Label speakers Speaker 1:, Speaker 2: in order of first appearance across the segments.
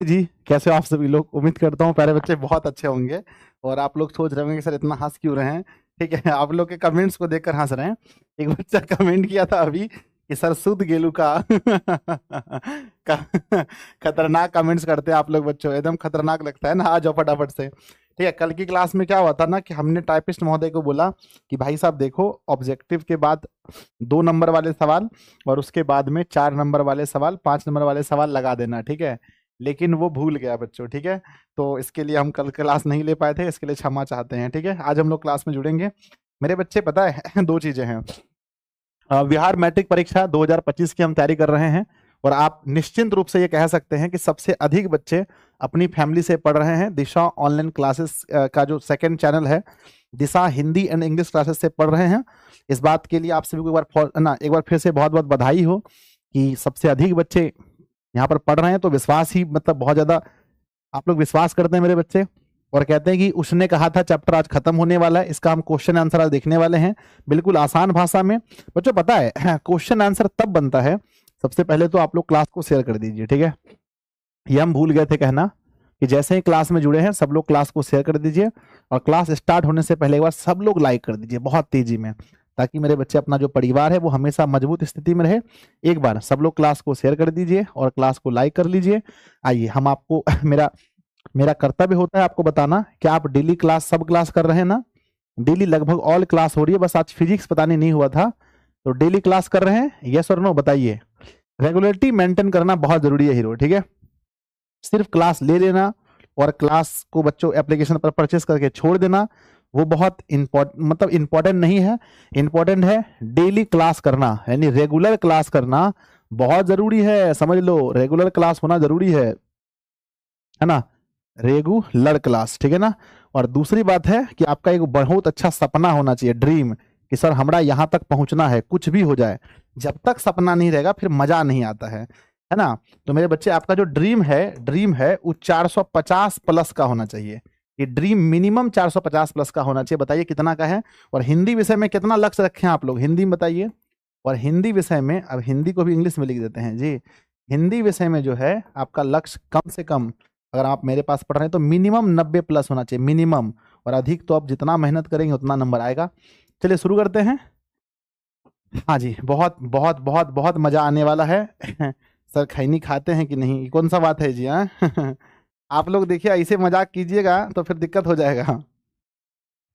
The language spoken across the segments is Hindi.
Speaker 1: जी, कैसे हो आप सभी लोग? उम्मीद करता हूँ प्यारे बच्चे बहुत अच्छे होंगे। और आप लोग सोच रहे होंगे कि सर इतना हँस क्यों रहे हैं? ठीक है, आप लोग के कमेंट्स को देखकर हँस रहे हैं। एक बच्चा कमेंट किया था अभी कि सर शुद्ध गेलू का खतरनाक कमेंट्स करते हैं आप लोग बच्चों, एकदम खतरनाक लगता है ना। आ जाओ फटाफट से। ठीक है, कल की क्लास में क्या हुआ था ना कि हमने टाइपिस्ट महोदय को बोला कि भाई साहब देखो, ऑब्जेक्टिव के बाद 2 नंबर वाले सवाल और उसके बाद में 4 नंबर वाले सवाल, 5 नंबर वाले सवाल लगा देना, ठीक है? लेकिन वो भूल गया बच्चों, ठीक है? तो इसके लिए हम कल क्लास नहीं ले पाए थे, इसके लिए क्षमा चाहते हैं, ठीक है? आज हम लोग क्लास में जुड़ेंगे। मेरे बच्चे पता है 2 चीज़ें हैं। बिहार मैट्रिक परीक्षा 2025 की हम तैयारी कर रहे हैं और आप निश्चिंत रूप से ये कह सकते हैं कि सबसे अधिक बच्चे अपनी फैमिली से पढ़ रहे हैं। दिशा ऑनलाइन क्लासेस का जो सेकंड चैनल है, दिशा हिंदी एंड इंग्लिश क्लासेस से पढ़ रहे हैं। इस बात के लिए आप सभी को एक बार फिर से बहुत बहुत बधाई हो कि सबसे अधिक बच्चे यहाँ पर पढ़ रहे हैं। तो विश्वास ही मतलब बहुत ज्यादा आप लोग विश्वास करते हैं मेरे बच्चे और कहते हैं कि उसने कहा था चैप्टर आज खत्म होने वाला है, इसका हम क्वेश्चन आंसर आज देखने वाले हैं बिल्कुल आसान भाषा में। बच्चों पता है क्वेश्चन आंसर तब बनता है, सबसे पहले तो आप लोग क्लास को शेयर कर दीजिए, ठीक है? ये हम भूल गए थे कहना कि जैसे ही क्लास में जुड़े हैं सब लोग क्लास को शेयर कर दीजिए और क्लास स्टार्ट होने से पहले एक बार सब लोग लाइक कर दीजिए बहुत तेजी में, ताकि मेरे बच्चे अपना जो परिवार है वो हमेशा मजबूत स्थिति में रहे। एक बार सब लोग क्लास को शेयर कर दीजिए और क्लास को लाइक कर लीजिए। आइए हम आपको मेरा मेरा कर्तव्य होता है आपको बताना कि आप डेली क्लास सब क्लास कर रहे हैं ना। डेली लगभग ऑल क्लास हो रही है, बस आज फिजिक्स पता नहीं हुआ था। तो डेली क्लास कर रहे हैं, यस और नो बताइए। रेगुलरिटी मेंटेन करना बहुत जरूरी है हीरो, ठीक है? सिर्फ क्लास ले लेना और क्लास को बच्चों एप्लीकेशन पर परचेस करके छोड़ देना वो बहुत इंपॉर्टेंट नहीं है। इंपॉर्टेंट है डेली क्लास करना, यानी रेगुलर क्लास करना बहुत जरूरी है। समझ लो, रेगुलर क्लास होना जरूरी है ना? रेगुलर क्लास, ठीक है ना? और दूसरी बात है कि आपका एक बहुत अच्छा सपना होना चाहिए, ड्रीम, कि सर हमारा यहां तक पहुंचना है, कुछ भी हो जाए। जब तक सपना नहीं रहेगा फिर मजा नहीं आता है ना? तो मेरे बच्चे आपका जो ड्रीम है वो 450 प्लस का होना चाहिए। ये ड्रीम मिनिमम 450 प्लस का होना चाहिए। बताइए कितना का है? और हिंदी विषय में कितना लक्ष्य रखे हैं आप लोग, हिंदी में बताइए। और हिंदी विषय में, अब हिंदी को भी इंग्लिश में लिख देते हैं जी। हिंदी विषय में जो है आपका लक्ष्य कम से कम, अगर आप मेरे पास पढ़ रहे हैं तो मिनिमम 90 प्लस होना चाहिए, मिनिमम। और अधिक तो आप जितना मेहनत करेंगे उतना नंबर आएगा। चलिए शुरू करते हैं। हाँ जी, बहुत बहुत बहुत बहुत मजा आने वाला है। सर खैनी खाते हैं कि नहीं, ये कौन सा बात है जी? हाँ आप लोग देखिए ऐसे मजाक कीजिएगा तो फिर दिक्कत हो जाएगा।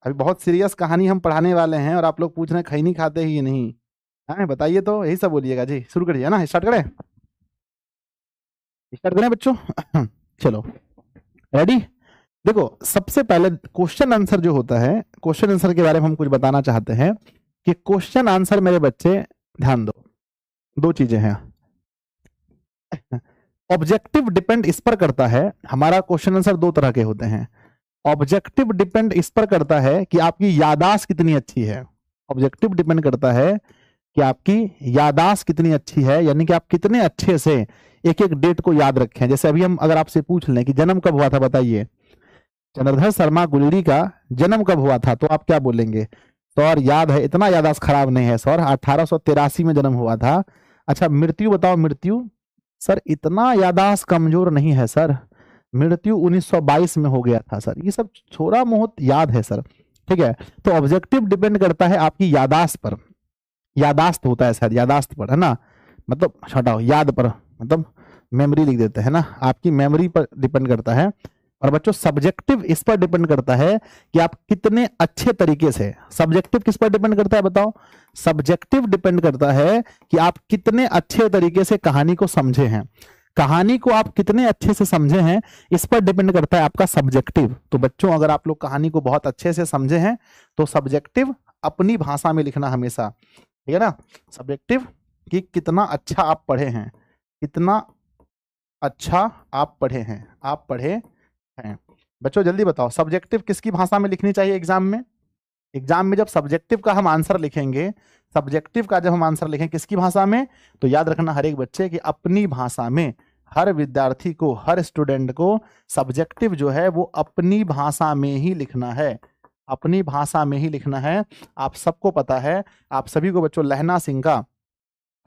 Speaker 1: अभी बहुत सीरियस कहानी हम पढ़ाने वाले हैं और आप लोग पूछ रहे हैं खैनी खाते हैं कि नहीं। हाँ बताइए, तो यही सब बोलिएगा जी। शुरू करिए ना, स्टार्ट करें? स्टार्ट करें बच्चों? चलो, रेडी? देखो, सबसे पहले क्वेश्चन आंसर जो होता है, क्वेश्चन आंसर के बारे में हम कुछ बताना चाहते हैं कि क्वेश्चन आंसर मेरे बच्चे ध्यान दो, 2 चीजें हैं। ऑब्जेक्टिव डिपेंड इस पर करता है, हमारा क्वेश्चन आंसर 2 तरह के होते हैं। ऑब्जेक्टिव डिपेंड इस पर करता है कि आपकी याददाश्त कितनी अच्छी है। ऑब्जेक्टिव डिपेंड करता है कि आपकी याददाश्त कितनी अच्छी है, यानी कि आप कितने अच्छे से एक एक डेट को याद रखें। जैसे अभी हम अगर आपसे पूछ लें कि जन्म कब हुआ था, बताइए चंद्रधर शर्मा गुलरी का जन्म कब हुआ था, तो आप क्या बोलेंगे? सर याद है, इतना याददाश्त खराब नहीं है सर, 1883 में जन्म हुआ था। अच्छा मृत्यु बताओ, मृत्यु? सर इतना याददाश्त कमजोर नहीं है सर, मृत्यु 1922 में हो गया था सर। ये सब थोड़ा बहुत याद है सर, ठीक है? तो ऑब्जेक्टिव डिपेंड करता है आपकी याददाश्त पर। यादाश्त होता है शायद, यादाश्त पर है ना, मतलब हटाओ याद पर, मतलब मेमोरी लिख देते हैं ना, आपकी मेमोरी पर डिपेंड करता है। और बच्चों सब्जेक्टिव इस पर डिपेंड करता है कि आप कितने अच्छे तरीके से, सब्जेक्टिव किस पर डिपेंड करता है बताओ? सब्जेक्टिव डिपेंड करता है कि आप कितने अच्छे तरीके से कहानी को समझे हैं। कहानी को आप कितने अच्छे से समझे हैं, इस पर डिपेंड करता है आपका सब्जेक्टिव। तो बच्चों अगर आप लोग कहानी को बहुत अच्छे से समझे हैं तो सब्जेक्टिव अपनी भाषा में लिखना हमेशा, ठीक है ना? सब्जेक्टिव कि कितना अच्छा आप पढ़े हैं, कितना अच्छा आप पढ़े हैं, आप पढ़े हैं। बच्चों जल्दी बताओ, सब्जेक्टिव किसकी भाषा में लिखनी चाहिए एग्जाम में? एग्जाम में जब सब्जेक्टिव का हम आंसर लिखेंगे, सब्जेक्टिव का जब हम आंसर लिखें किसकी भाषा में, तो याद रखना हर एक बच्चे की अपनी भाषा में। हर विद्यार्थी को, हर स्टूडेंट को सब्जेक्टिव जो है वो अपनी भाषा में ही लिखना है, अपनी भाषा में ही लिखना है। आप सबको पता है, आप सभी को बच्चों लहना सिंह का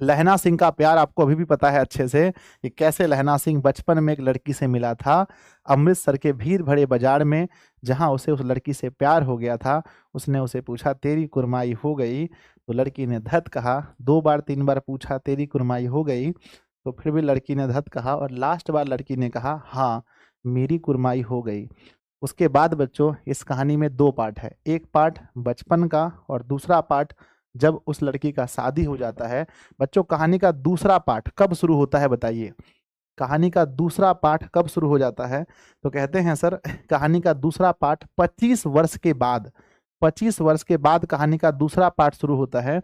Speaker 1: लहना सिंह का प्यार आपको अभी भी पता है अच्छे से कि कैसे लहना सिंह बचपन में एक लड़की से मिला था अमृतसर के भीड़ भरे बाजार में, जहां उसे उस लड़की से प्यार हो गया था। उसने उसे पूछा तेरी कुरमाई हो गई, तो लड़की ने धत कहा। 2 बार 3 बार पूछा तेरी कुरमाई हो गई, तो फिर भी लड़की ने धत कहा, और लास्ट बार लड़की ने कहा हाँ मेरी कुरमाई हो गई। उसके बाद बच्चों इस कहानी में 2 पार्ट है, एक पार्ट बचपन का और दूसरा पार्ट जब उस लड़की का शादी हो जाता है। बच्चों कहानी का दूसरा पार्ट कब शुरू होता है बताइए, कहानी का दूसरा पार्ट कब शुरू हो जाता है? तो कहते हैं सर कहानी का दूसरा पार्ट 25 वर्ष के बाद, 25 वर्ष के बाद कहानी का दूसरा पार्ट शुरू होता है,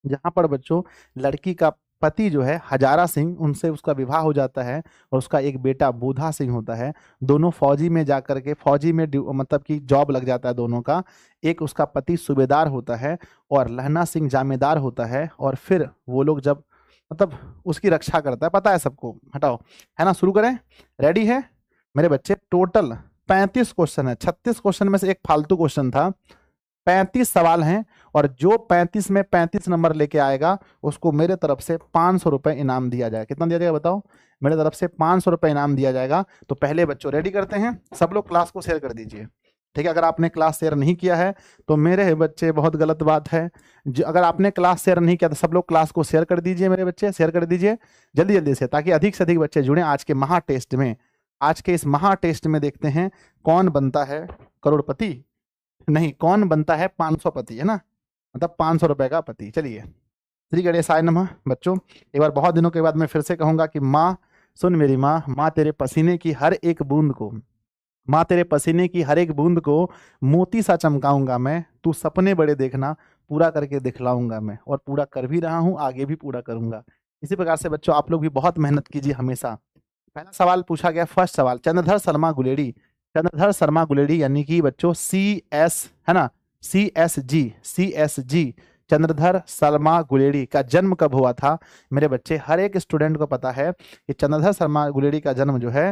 Speaker 1: जहां पर बच्चों लड़की का पति जो है हजारा सिंह, उनसे उसका विवाह हो जाता है और उसका एक बेटा बोधा सिंह होता है। दोनों फौजी में जाकर के फौजी में मतलब कि जॉब लग जाता है दोनों का। एक उसका पति सूबेदार होता है और लहना सिंह जामेदार होता है, और फिर वो लोग जब मतलब उसकी रक्षा करता है, पता है सबको, हटाओ, है ना, शुरू करें, रेडी है मेरे बच्चे? टोटल 35 क्वेश्चन है, 36 क्वेश्चन में से एक फालतू क्वेश्चन था, 35 सवाल हैं, और जो 35 में 35 नंबर लेके आएगा उसको मेरे तरफ से 500 रुपए इनाम दिया जाएगा। कितना दिया जाएगा बताओ? मेरे तरफ से 500 रुपए इनाम दिया जाएगा। तो पहले बच्चों रेडी करते हैं, सब लोग क्लास को शेयर कर दीजिए, ठीक है? अगर आपने क्लास शेयर नहीं किया है तो मेरे बच्चे बहुत गलत बात है। अगर आपने क्लास शेयर नहीं किया तो सब लोग क्लास को शेयर कर दीजिए, मेरे बच्चे शेयर कर दीजिए जल्दी जल्दी से, ताकि अधिक से अधिक बच्चे जुड़े आज के महा टेस्ट में। आज के इस महा टेस्ट में देखते हैं कौन बनता है करोड़पति, नहीं कौन बनता है 500 पति, है ना, मतलब 500 रुपए का पति। चलिए श्री गणेश आय नमः। बच्चों एक बार बहुत दिनों के बाद मैं फिर से कहूंगा कि माँ सुन मेरी माँ, माँ तेरे पसीने की हर एक बूंद को, माँ तेरे पसीने की हर एक बूंद को मोती सा चमकाऊंगा मैं, तू सपने बड़े देखना पूरा करके दिखलाऊंगा मैं, और पूरा कर भी रहा हूँ, आगे भी पूरा करूंगा। इसी प्रकार से बच्चों आप लोग भी बहुत मेहनत कीजिए हमेशा। पहला सवाल पूछा गया, फर्स्ट सवाल, चंद्रधर शर्मा गुलेरी, चंद्रधर शर्मा गुलेरी यानी कि बच्चों CS, है ना, CSG चंद्रधर शर्मा गुलेरी का जन्म कब हुआ था? मेरे बच्चे हर एक स्टूडेंट को पता है कि चंद्रधर शर्मा गुलेरी का जन्म जो है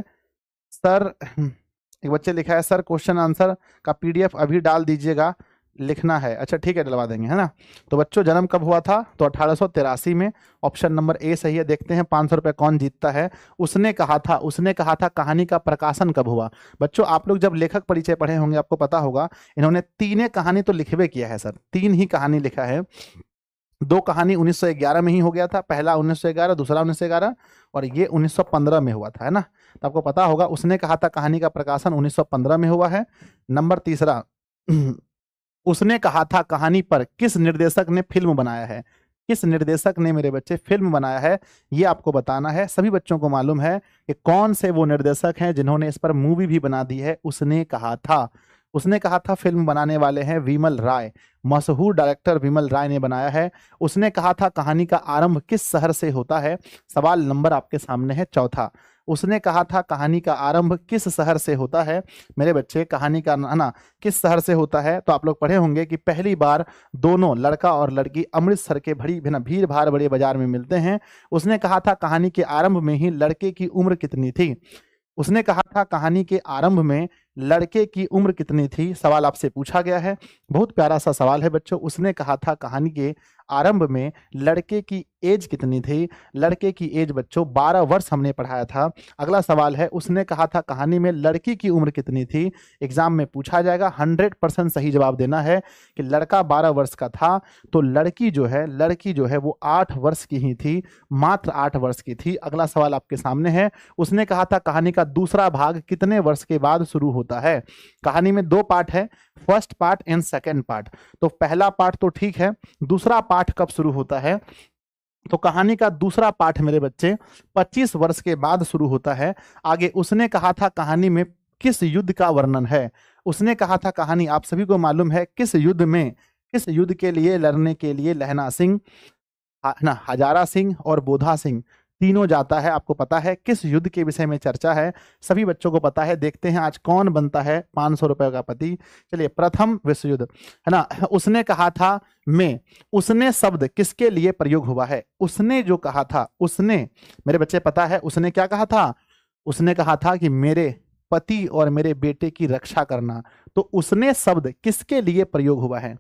Speaker 1: सर, एक बच्चे लिखा है सर क्वेश्चन आंसर का PDF अभी डाल दीजिएगा, लिखना है। अच्छा ठीक है, डलवा देंगे, है ना। तो बच्चों जन्म कब हुआ था? तो 1883 में, ऑप्शन नंबर A सही है। देखते हैं 500 रुपए कौन जीतता है। उसने कहा था, उसने कहा था कहानी का प्रकाशन कब हुआ? बच्चों आप लोग जब लेखक परिचय पढ़े होंगे आपको पता होगा, इन्होंने 3 कहानी तो लिखवे किया है सर, 3 ही कहानी लिखा है। 2 कहानी 1911 में ही हो गया था, पहला 1911, दूसरा 1911, और ये 1915 में हुआ था, है ना। तो आपको पता होगा उसने कहा था कहानी का प्रकाशन 1915 में हुआ है। नंबर तीसरा, उसने कहा था कहानी पर किस निर्देशक ने फिल्म बनाया है? किस निर्देशक ने मेरे बच्चे फिल्म बनाया है, ये आपको बताना है। सभी बच्चों को मालूम है कि कौन से वो निर्देशक हैं जिन्होंने इस पर मूवी भी बना दी है। उसने कहा था, उसने कहा था फिल्म बनाने वाले हैं विमल राय, मशहूर डायरेक्टर विमल राय ने बनाया है। उसने कहा था कहानी का आरंभ किस शहर से होता है? सवाल नंबर आपके सामने है चौथा। उसने कहा था कहानी का आरंभ किस शहर से होता है? मेरे बच्चे कहानी का ना किस शहर से होता है? तो आप लोग पढ़े होंगे कि पहली बार दोनों लड़का और लड़की अमृतसर के भीड़ भाड़ बड़े बाजार में मिलते हैं। उसने कहा था कहानी के आरंभ में ही लड़के की उम्र कितनी थी? उसने कहा था कहानी के आरंभ में लड़के की उम्र कितनी थी? सवाल आपसे पूछा गया है, बहुत प्यारा सा सवाल है बच्चों। उसने कहा था कहानी के आरंभ में लड़के की एज कितनी थी? लड़के की एज बच्चों 12 वर्ष हमने पढ़ाया था। अगला सवाल है, उसने कहा था कहानी में लड़की की उम्र कितनी थी? एग्जाम में पूछा जाएगा, 100% सही जवाब देना है कि लड़का 12 वर्ष का था, तो लड़की जो है वो 8 वर्ष की ही थी, मात्र 8 वर्ष की थी। अगला सवाल आपके सामने है, उसने कहा था कहानी का दूसरा भाग कितने वर्ष के बाद शुरू होता है? कहानी में 2 पार्ट है, first part and second part. तो पहला पार्ट तो ठीक है, दूसरा पार्ट कब शुरू होता है? तो कहानी का दूसरा पार्ट मेरे बच्चे 25 वर्ष के बाद शुरू होता है। आगे उसने कहा था कहानी में किस युद्ध का वर्णन है? उसने कहा था कहानी आप सभी को मालूम है किस युद्ध में, किस युद्ध के लिए लड़ने के लिए लहना सिंह, हजारा सिंह और बोधा सिंह तीनों जाता है। आपको पता है किस युद्ध के विषय में चर्चा है, सभी बच्चों को पता है। देखते हैं आज कौन बनता है 500 रुपए का पति। चलिए, प्रथम विश्व युद्ध, है ना। उसने कहा था में, उसने शब्द किसके लिए प्रयोग हुआ है? उसने जो कहा था, उसने मेरे बच्चे पता है उसने क्या कहा था? उसने कहा था कि मेरे पति और मेरे बेटे की रक्षा करना। तो उसने शब्द किसके लिए प्रयोग हुआ है?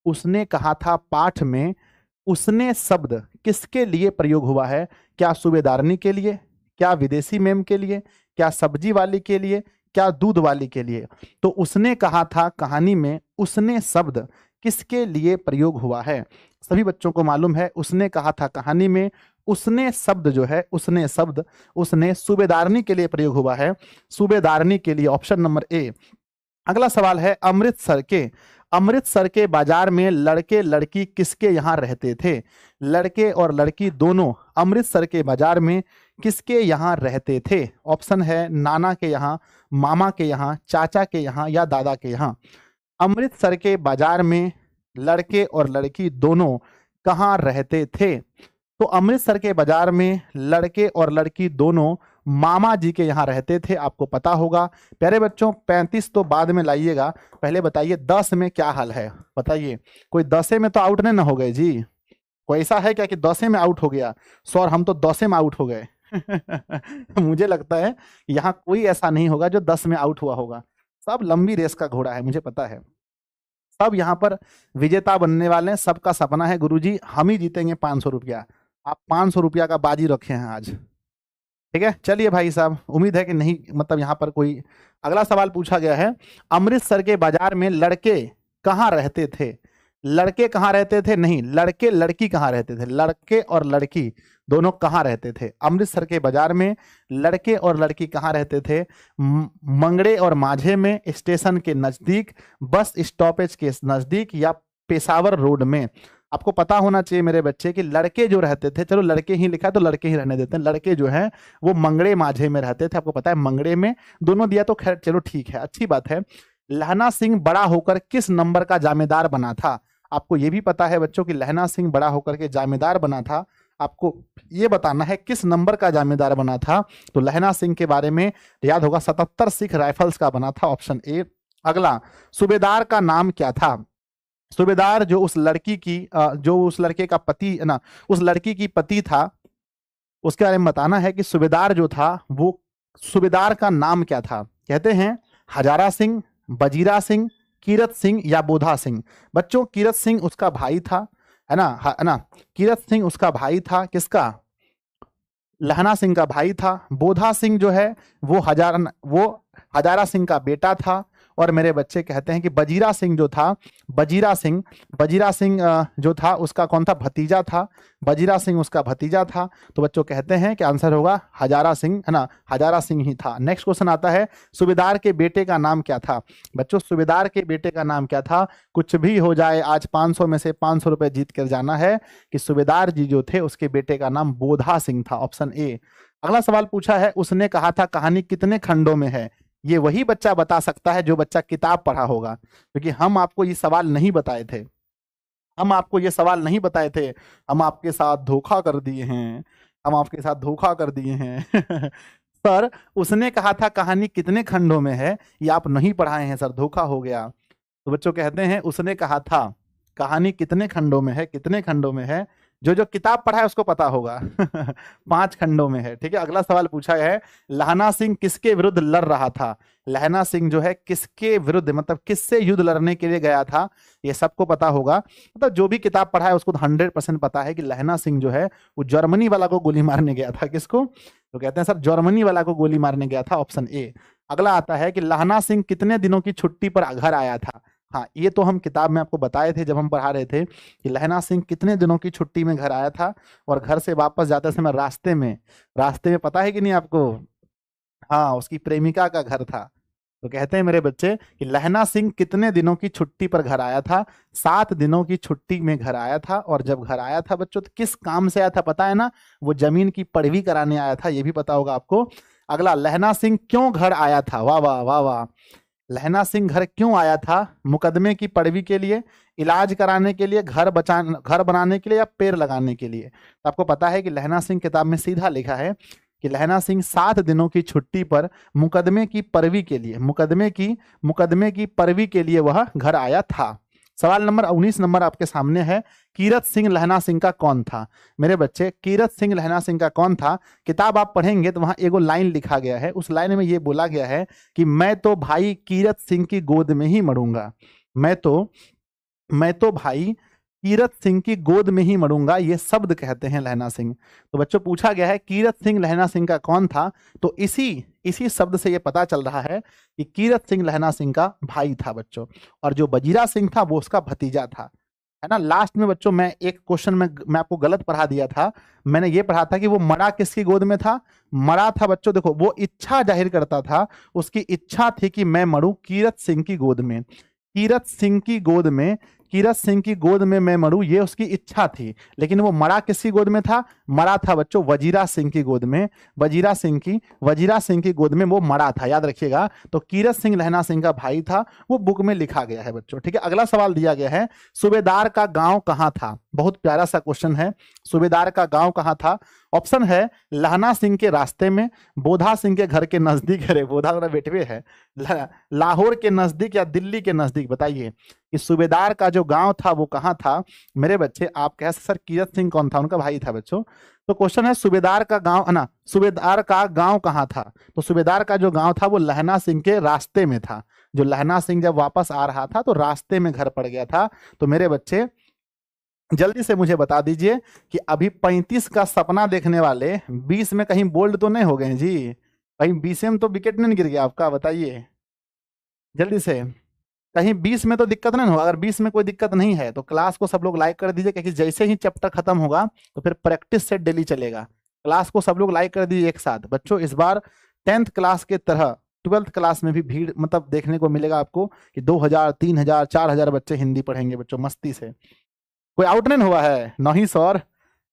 Speaker 1: उसने कहा था पाठ में उसने शब्द किसके लिए प्रयोग हुआ है? क्या सूबेदारनी के लिए, क्या विदेशी मेम के लिए, क्या सब्जी वाली के लिए, क्या दूध वाली के लिए? तो उसने कहा था कहानी में उसने शब्द किसके लिए प्रयोग हुआ है? सभी बच्चों को मालूम है उसने कहा था कहानी में उसने शब्द जो है उसने शब्द उसने सूबेदारनी के लिए प्रयोग हुआ है, सूबेदारनी के लिए, ऑप्शन नंबर ए। अगला सवाल है अमृतसर के बाजार में लड़के लड़की किसके यहाँ रहते थे? लड़के और लड़की दोनों अमृतसर के बाजार में किसके यहाँ रहते थे? ऑप्शन है नाना के यहाँ, मामा के यहाँ, चाचा के यहाँ या दादा के यहाँ। अमृतसर के बाजार में लड़के और लड़की दोनों कहाँ रहते थे? तो अमृतसर के बाजार में लड़के और लड़की दोनों मामा जी के यहाँ रहते थे, आपको पता होगा। प्यारे बच्चों 35 तो बाद में लाइएगा, पहले बताइए 10 में क्या हाल है? बताइए, कोई 10 में तो आउट नहीं ना हो गए जी? कोई ऐसा है क्या कि 10 में आउट हो गया? सर हम तो 10 में आउट हो गए। मुझे लगता है यहाँ कोई ऐसा नहीं होगा जो 10 में आउट हुआ होगा। सब लंबी रेस का घोड़ा है, मुझे पता है। सब यहाँ पर विजेता बनने वाले हैं, सबका सपना है गुरुजी हम ही जीतेंगे 500 रुपया। आप 500 रुपया का बाजी रखे हैं आज, ठीक है। चलिए भाई साहब, उम्मीद है कि नहीं, मतलब यहाँ पर कोई। अगला सवाल पूछा गया है अमृतसर के बाजार में लड़के कहाँ रहते थे? लड़के कहाँ रहते थे? नहीं, लड़के लड़की कहाँ रहते थे? लड़के और लड़की दोनों कहाँ रहते थे? अमृतसर के बाजार में लड़के और लड़की कहाँ रहते थे? मंगड़े और माझे में, स्टेशन के नजदीक, बस स्टॉपेज के नजदीक या पेशावर रोड में? आपको पता होना चाहिए मेरे बच्चे कि लड़के जो रहते थे, चलो लड़के ही लिखा तो लड़के ही रहने देते हैं, लड़के जो हैं वो मंगड़े माझे में रहते थे। आपको पता है मंगड़े में, दोनों दिया तो खैर चलो ठीक है, अच्छी बात है। लहना सिंह बड़ा होकर किस नंबर का जामेदार बना था? आपको ये भी पता है बच्चों कि लहना सिंह बड़ा होकर के जामेदार बना था। आपको ये बताना है किस नंबर का जामेदार बना था। तो लहना सिंह के बारे में याद होगा 77 सिख राइफल्स का बना था, ऑप्शन ए। अगला, सूबेदार का नाम क्या था? सूबेदार जो उस लड़की की जो उस लड़के का पति ना, उस लड़की की पति था, उसके बारे में बताना है कि सूबेदार जो था वो सूबेदार का नाम क्या था? कहते हैं हजारा सिंह, बजीरा सिंह, कीरत सिंह या बोधा सिंह। बच्चों कीरत सिंह उसका भाई था, है ना, कीरत सिंह उसका भाई था, किसका? लहना सिंह का भाई था। बोधा सिंह जो है वो हजारा सिंह का बेटा था। और मेरे बच्चे कहते हैं कि बजीरा सिंह जो था, बजीरा सिंह जो था उसका कौन था? भतीजा था। बजीरा सिंह उसका भतीजा था। तो बच्चों कहते हैं कि आंसर होगा हजारा सिंह, है ना, हजारा सिंह ही था। नेक्स्ट क्वेश्चन आता है सूबेदार के बेटे का नाम क्या था? बच्चों सूबेदार के बेटे का नाम क्या था? कुछ भी हो जाए, आज 500 में से 500 रुपए जीत कर जाना है कि सूबेदार जी जो थे उसके बेटे का नाम बोधा सिंह था, ऑप्शन ए। अगला सवाल पूछा है उसने कहा था कहानी कितने खंडों में है? ये वही बच्चा बता सकता है जो बच्चा किताब पढ़ा होगा, क्योंकि हम आपको ये सवाल नहीं बताए थे, हम आपको ये सवाल नहीं बताए थे। हम आपके साथ धोखा कर दिए हैं, हम आपके साथ धोखा कर दिए हैं। सर उसने कहा था कहानी कितने खंडों में है, ये आप नहीं पढ़ाए हैं सर, धोखा हो गया। तो बच्चों कहते हैं उसने कहा था कहानी कितने खंडों में है, कितने खंडों में है? जो किताब पढ़ा है उसको पता होगा। 5 खंडों में है, ठीक है। अगला सवाल पूछा है लहना सिंह किसके विरुद्ध लड़ रहा था? लहना सिंह जो है किसके विरुद्ध, मतलब किससे युद्ध लड़ने के लिए गया था? ये सबको पता होगा, मतलब जो भी किताब पढ़ा है उसको 100% पता है कि लहना सिंह जो है वो जर्मनी वाला को गोली मारने गया था। किसको? तो कहते हैं सर जर्मनी वाला को गोली मारने गया था, ऑप्शन ए। अगला आता है कि लहना सिंह कितने दिनों की छुट्टी पर घर आया था? हाँ, ये तो हम किताब में आपको बताए थे जब हम पढ़ा रहे थे कि लहना सिंह कितने दिनों की छुट्टी में घर आया था, और घर से वापस जाते समय रास्ते में पता है कि नहीं आपको? हाँ, उसकी प्रेमिका का घर था। तो कहते हैं मेरे बच्चे कि लहना सिंह कितने दिनों की छुट्टी पर घर आया था? 7 दिनों की छुट्टी में घर आया था। और जब घर आया था बच्चों तो किस काम से आया था पता है ना? वो जमीन की पड़वी कराने आया था, ये भी पता होगा आपको। अगला, लहना सिंह क्यों घर आया था? वाह वाह वाह वाह। लहना सिंह घर क्यों आया था? मुकदमे की पड़वी के लिए, इलाज कराने के लिए, घर बनाने के लिए, या पेड़ लगाने के लिए? तो आपको पता है कि लहना सिंह किताब में सीधा लिखा है कि लहना सिंह 7 दिनों की छुट्टी पर मुकदमे की परवी के लिए, मुकदमे की परवी के लिए वह घर आया था। सवाल नंबर 19 नंबर आपके सामने है, कीरत सिंह लहना सिंह का कौन था? मेरे बच्चे कीरत सिंह लहना सिंह का कौन था? किताब आप पढ़ेंगे तो वहां एगो लाइन लिखा गया है, उस लाइन में ये बोला गया है कि मैं तो भाई कीरत सिंह की गोद में ही मरूंगा। मैं तो भाई कीरत सिंह की गोद में ही मरूंगा, ये शब्द कहते हैं लहना सिंह। तो बच्चों पूछा गया है कीरत सिंह लहना सिंह का कौन था, तो इसी शब्द से ये पता चल रहा है कि कीरत सिंह लहना सिंह का भाई था बच्चों, और जो वजीरा सिंह था वो उसका भतीजा था, है ना। लास्ट में बच्चों मैं एक क्वेश्चन में मैं आपको गलत पढ़ा दिया था, मैंने ये पढ़ा था कि वो मरा किसकी गोद में था, मरा था बच्चों, देखो वो इच्छा जाहिर करता था, उसकी इच्छा थी कि मैं मरूं कीरत सिंह की गोद में, कीरत सिंह की गोद में, कीरत सिंह की गोद में मैं मरूं, ये उसकी इच्छा थी। लेकिन वो मरा किसकी गोद में था, मरा था बच्चों वजीरा सिंह की गोद में, वजीरा सिंह की गोद में वो मरा था, याद रखिएगा। तो कीरत सिंह लहना सिंह का भाई था, वो बुक में लिखा गया है बच्चों, ठीक है। अगला सवाल दिया गया है सूबेदार का गांव कहां था, बहुत प्यारा सा क्वेश्चन है, सूबेदार का गांव कहां था। ऑप्शन है लहना सिंह के रास्ते में, बोधा सिंह के घर के नजदीक, अरे बोधा थोड़ा बेटवे है, लाहौर के नजदीक या दिल्ली के नजदीक, बताइए कि सूबेदार का जो गांव था वो कहां था। मेरे बच्चे आप कह सर कीरत सिंह कौन था, उनका भाई था बच्चों। तो क्वेश्चन है सूबेदार का गांव, है ना, सूबेदार का गांव कहां था, तो सूबेदार का जो गांव था वो लहना सिंह के रास्ते में था, जो लहना सिंह जब वापस आ रहा था तो रास्ते में घर पड़ गया था। तो मेरे बच्चे जल्दी से मुझे बता दीजिए कि अभी 35 का सपना देखने वाले 20 में कहीं बोल्ड तो नहीं हो गए जी, कहीं 20 में तो विकेट नहीं गिर गया आपका, बताइए जल्दी से, कहीं 20 में तो दिक्कत नहीं होगा। अगर 20 में कोई दिक्कत नहीं है तो क्लास को सब लोग लाइक कर दीजिए, क्योंकि जैसे ही चैप्टर खत्म होगा तो फिर प्रैक्टिस सेट डेली चलेगा। क्लास को सब लोग लाइक कर दीजिए एक साथ। बच्चों इस बार 10th क्लास के तरह 12th क्लास में भी भीड़ मतलब देखने को मिलेगा आपको कि 2000 3000 4000 बच्चे हिंदी पढ़ेंगे बच्चों मस्ती से। कोई आउट नहीं हुआ है, नहीं सर,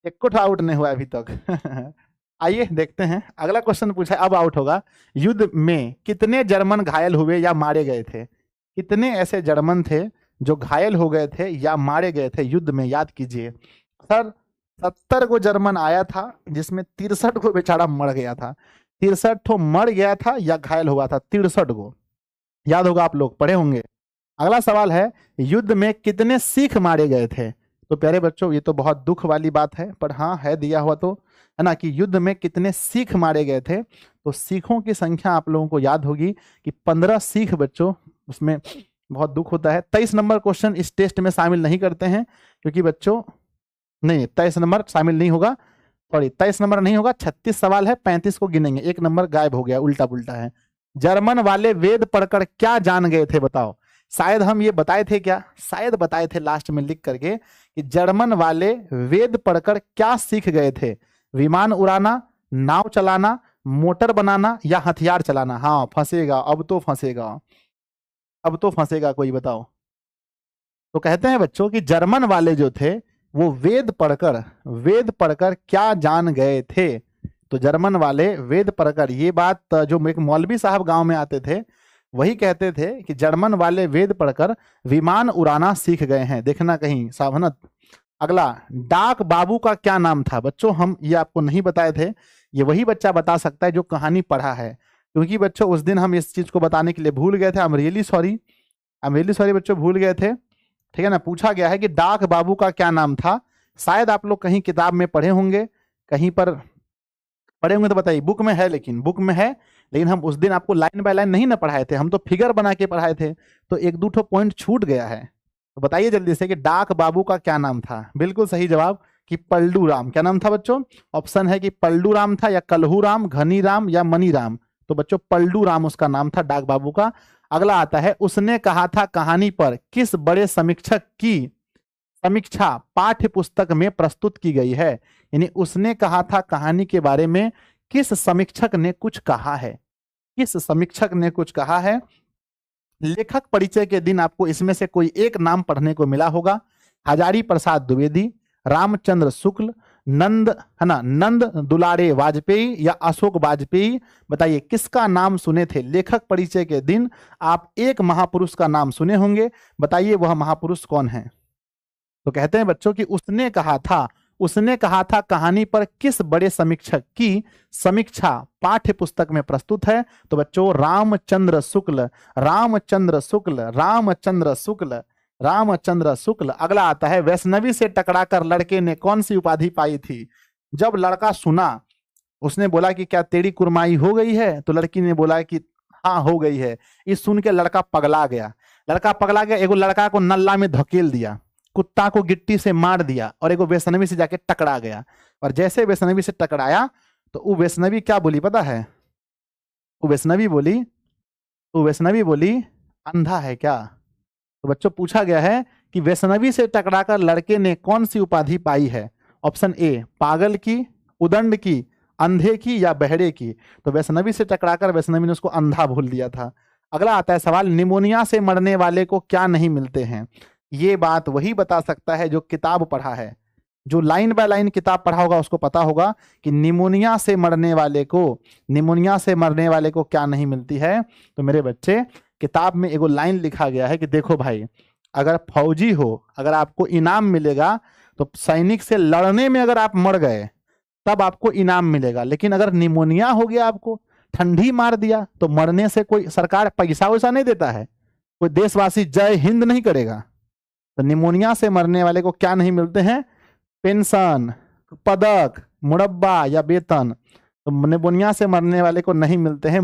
Speaker 1: एक कुछ आउट नहीं हुआ अभी तक। आइए देखते हैं अगला क्वेश्चन पूछा है, अब आउट होगा। युद्ध में कितने जर्मन घायल हुए या मारे गए थे, कितने ऐसे जर्मन थे जो घायल हो गए थे या मारे गए थे युद्ध में, याद कीजिए। सर 70 को जर्मन आया था जिसमें 63 को बेचारा मर गया था, 63 तो मर गया था या घायल हुआ था, 63 को, याद होगा आप लोग पढ़े होंगे। अगला सवाल है युद्ध में कितने सिख मारे गए थे। तो प्यारे बच्चों ये तो बहुत दुख वाली बात है, पर हाँ है दिया हुआ तो, है ना, कि युद्ध में कितने सिख मारे गए थे। तो सिखों की संख्या आप लोगों को याद होगी कि 15 सिख बच्चों, उसमें बहुत दुख होता है। 23 नंबर क्वेश्चन इस टेस्ट में शामिल नहीं करते हैं क्योंकि बच्चों नहीं 23 नंबर शामिल नहीं होगा, सॉरी 23 नंबर नहीं होगा, 36 सवाल है, 35 को गिनेंगे, एक नंबर गायब हो गया, उल्टा पुल्टा है। जर्मन वाले वेद पढ़कर क्या जान गए थे बताओ, शायद हम ये बताए थे क्या, शायद बताए थे लास्ट में लिख करके कि जर्मन वाले वेद पढ़कर क्या सीख गए थे, विमान उड़ाना, नाव चलाना, मोटर बनाना या हथियार चलाना। हाँ फंसेगा, अब तो फंसेगा, अब तो फंसेगा, कोई बताओ। तो कहते हैं बच्चों कि जर्मन वाले जो थे वो वेद पढ़कर क्या जान गए थे। तो जर्मन वाले वेद पढ़कर, ये बात जो एक मौलवी साहब गांव में आते थे वही कहते थे कि जर्मन वाले वेद पढ़कर विमान उड़ाना सीख गए हैं, देखना कहीं सावधान। अगला, डाक बाबू का क्या नाम था। बच्चों हम ये आपको नहीं बताए थे, ये वही बच्चा बता सकता है जो कहानी पढ़ा है, क्योंकि बच्चों उस दिन हम इस चीज को बताने के लिए भूल गए थे। आई एम रियली सॉरी बच्चों, भूल गए थे, ठीक है ना। पूछा गया है कि डाक बाबू का क्या नाम था, शायद आप लोग कहीं किताब में पढ़े होंगे, कहीं पर पढ़े होंगे तो बताइए, बुक में है, लेकिन हम उस दिन आपको लाइन बाय लाइन नहीं ना पढ़ाए थे, हम तो फिगर बना के पढ़ाए थे, तो एक दो ठो पॉइंट छूट गया है। तो बताइए जल्दी से कि डाक बाबू का क्या नाम था। बिल्कुल सही जवाब कि पल्लू राम। क्या नाम था बच्चों, ऑप्शन है कि पल्लू राम था या कल्हू राम, घनी राम या मनी राम। तो बच्चों पल्लू राम उसका नाम था डाक बाबू का। अगला आता है, उसने कहा था कहानी पर किस बड़े समीक्षक की समीक्षा पाठ्य पुस्तक में प्रस्तुत की गई है। यानी उसने कहा था कहानी के बारे में किस समीक्षक ने कुछ कहा है, किस समीक्षक ने कुछ कहा है। लेखक परिचय के दिन आपको इसमें से कोई एक नाम पढ़ने को मिला होगा, हजारी प्रसाद द्विवेदी, रामचंद्र शुक्ल, नंद दुलारे वाजपेयी या अशोक वाजपेयी। बताइए किसका नाम सुने थे लेखक परिचय के दिन, आप एक महापुरुष का नाम सुने होंगे, बताइए वह महापुरुष कौन है। तो कहते हैं बच्चों कि उसने कहा था कहानी पर किस बड़े समीक्षक की समीक्षा पाठ्य पुस्तक में प्रस्तुत है। तो बच्चों रामचंद्र शुक्ल। अगला आता है, वैष्णवी से टकराकर लड़के ने कौन सी उपाधि पाई थी। जब लड़का सुना, उसने बोला कि क्या तेरी कुरमाई हो गई है, तो लड़की ने बोला कि हाँ हो गई है। इस सुन के लड़का पगला गया, एगो लड़का को नल्ला में धकेल दिया, कुत्ता को गिट्टी से मार दिया और एगो वैष्णवी से जाके टकरा गया, और जैसे वैष्णवी से टकराया तो वो वैष्णवी क्या बोली पता है? वो वैष्णवी बोली अंधा है क्या? तो बच्चों पूछा गया है कि वैष्णवी से टकराकर लड़के ने कौन सी उपाधि पाई है? ऑप्शन ए पागल की, उदंड की, अंधे की या बहरे की। तो वैष्णवी से टकराकर वैष्णवी ने उसको अंधा बोल दिया था। अगला आता है सवाल, निमोनिया से मरने वाले को क्या नहीं मिलते हैं? ये बात वही बता सकता है जो किताब पढ़ा है, जो लाइन बाय लाइन किताब पढ़ा होगा उसको पता होगा कि निमोनिया से मरने वाले को क्या नहीं मिलती है। तो मेरे बच्चे किताब में एगो लाइन लिखा गया है कि देखो भाई, अगर फौजी हो, अगर आपको इनाम मिलेगा तो सैनिक से लड़ने में अगर आप मर गए तब आपको इनाम मिलेगा, लेकिन अगर निमोनिया हो गया, आपको ठंडी मार दिया, तो मरने से कोई सरकार पैसा वैसा नहीं देता है, कोई देशवासी जय हिंद नहीं करेगा। तो निमोनिया से मरने वाले को क्या नहीं मिलते हैं? पेंशन, पदक, मुरब्बा या वेतन। तो निमोनिया से मरने वाले को नहीं मिलते हैं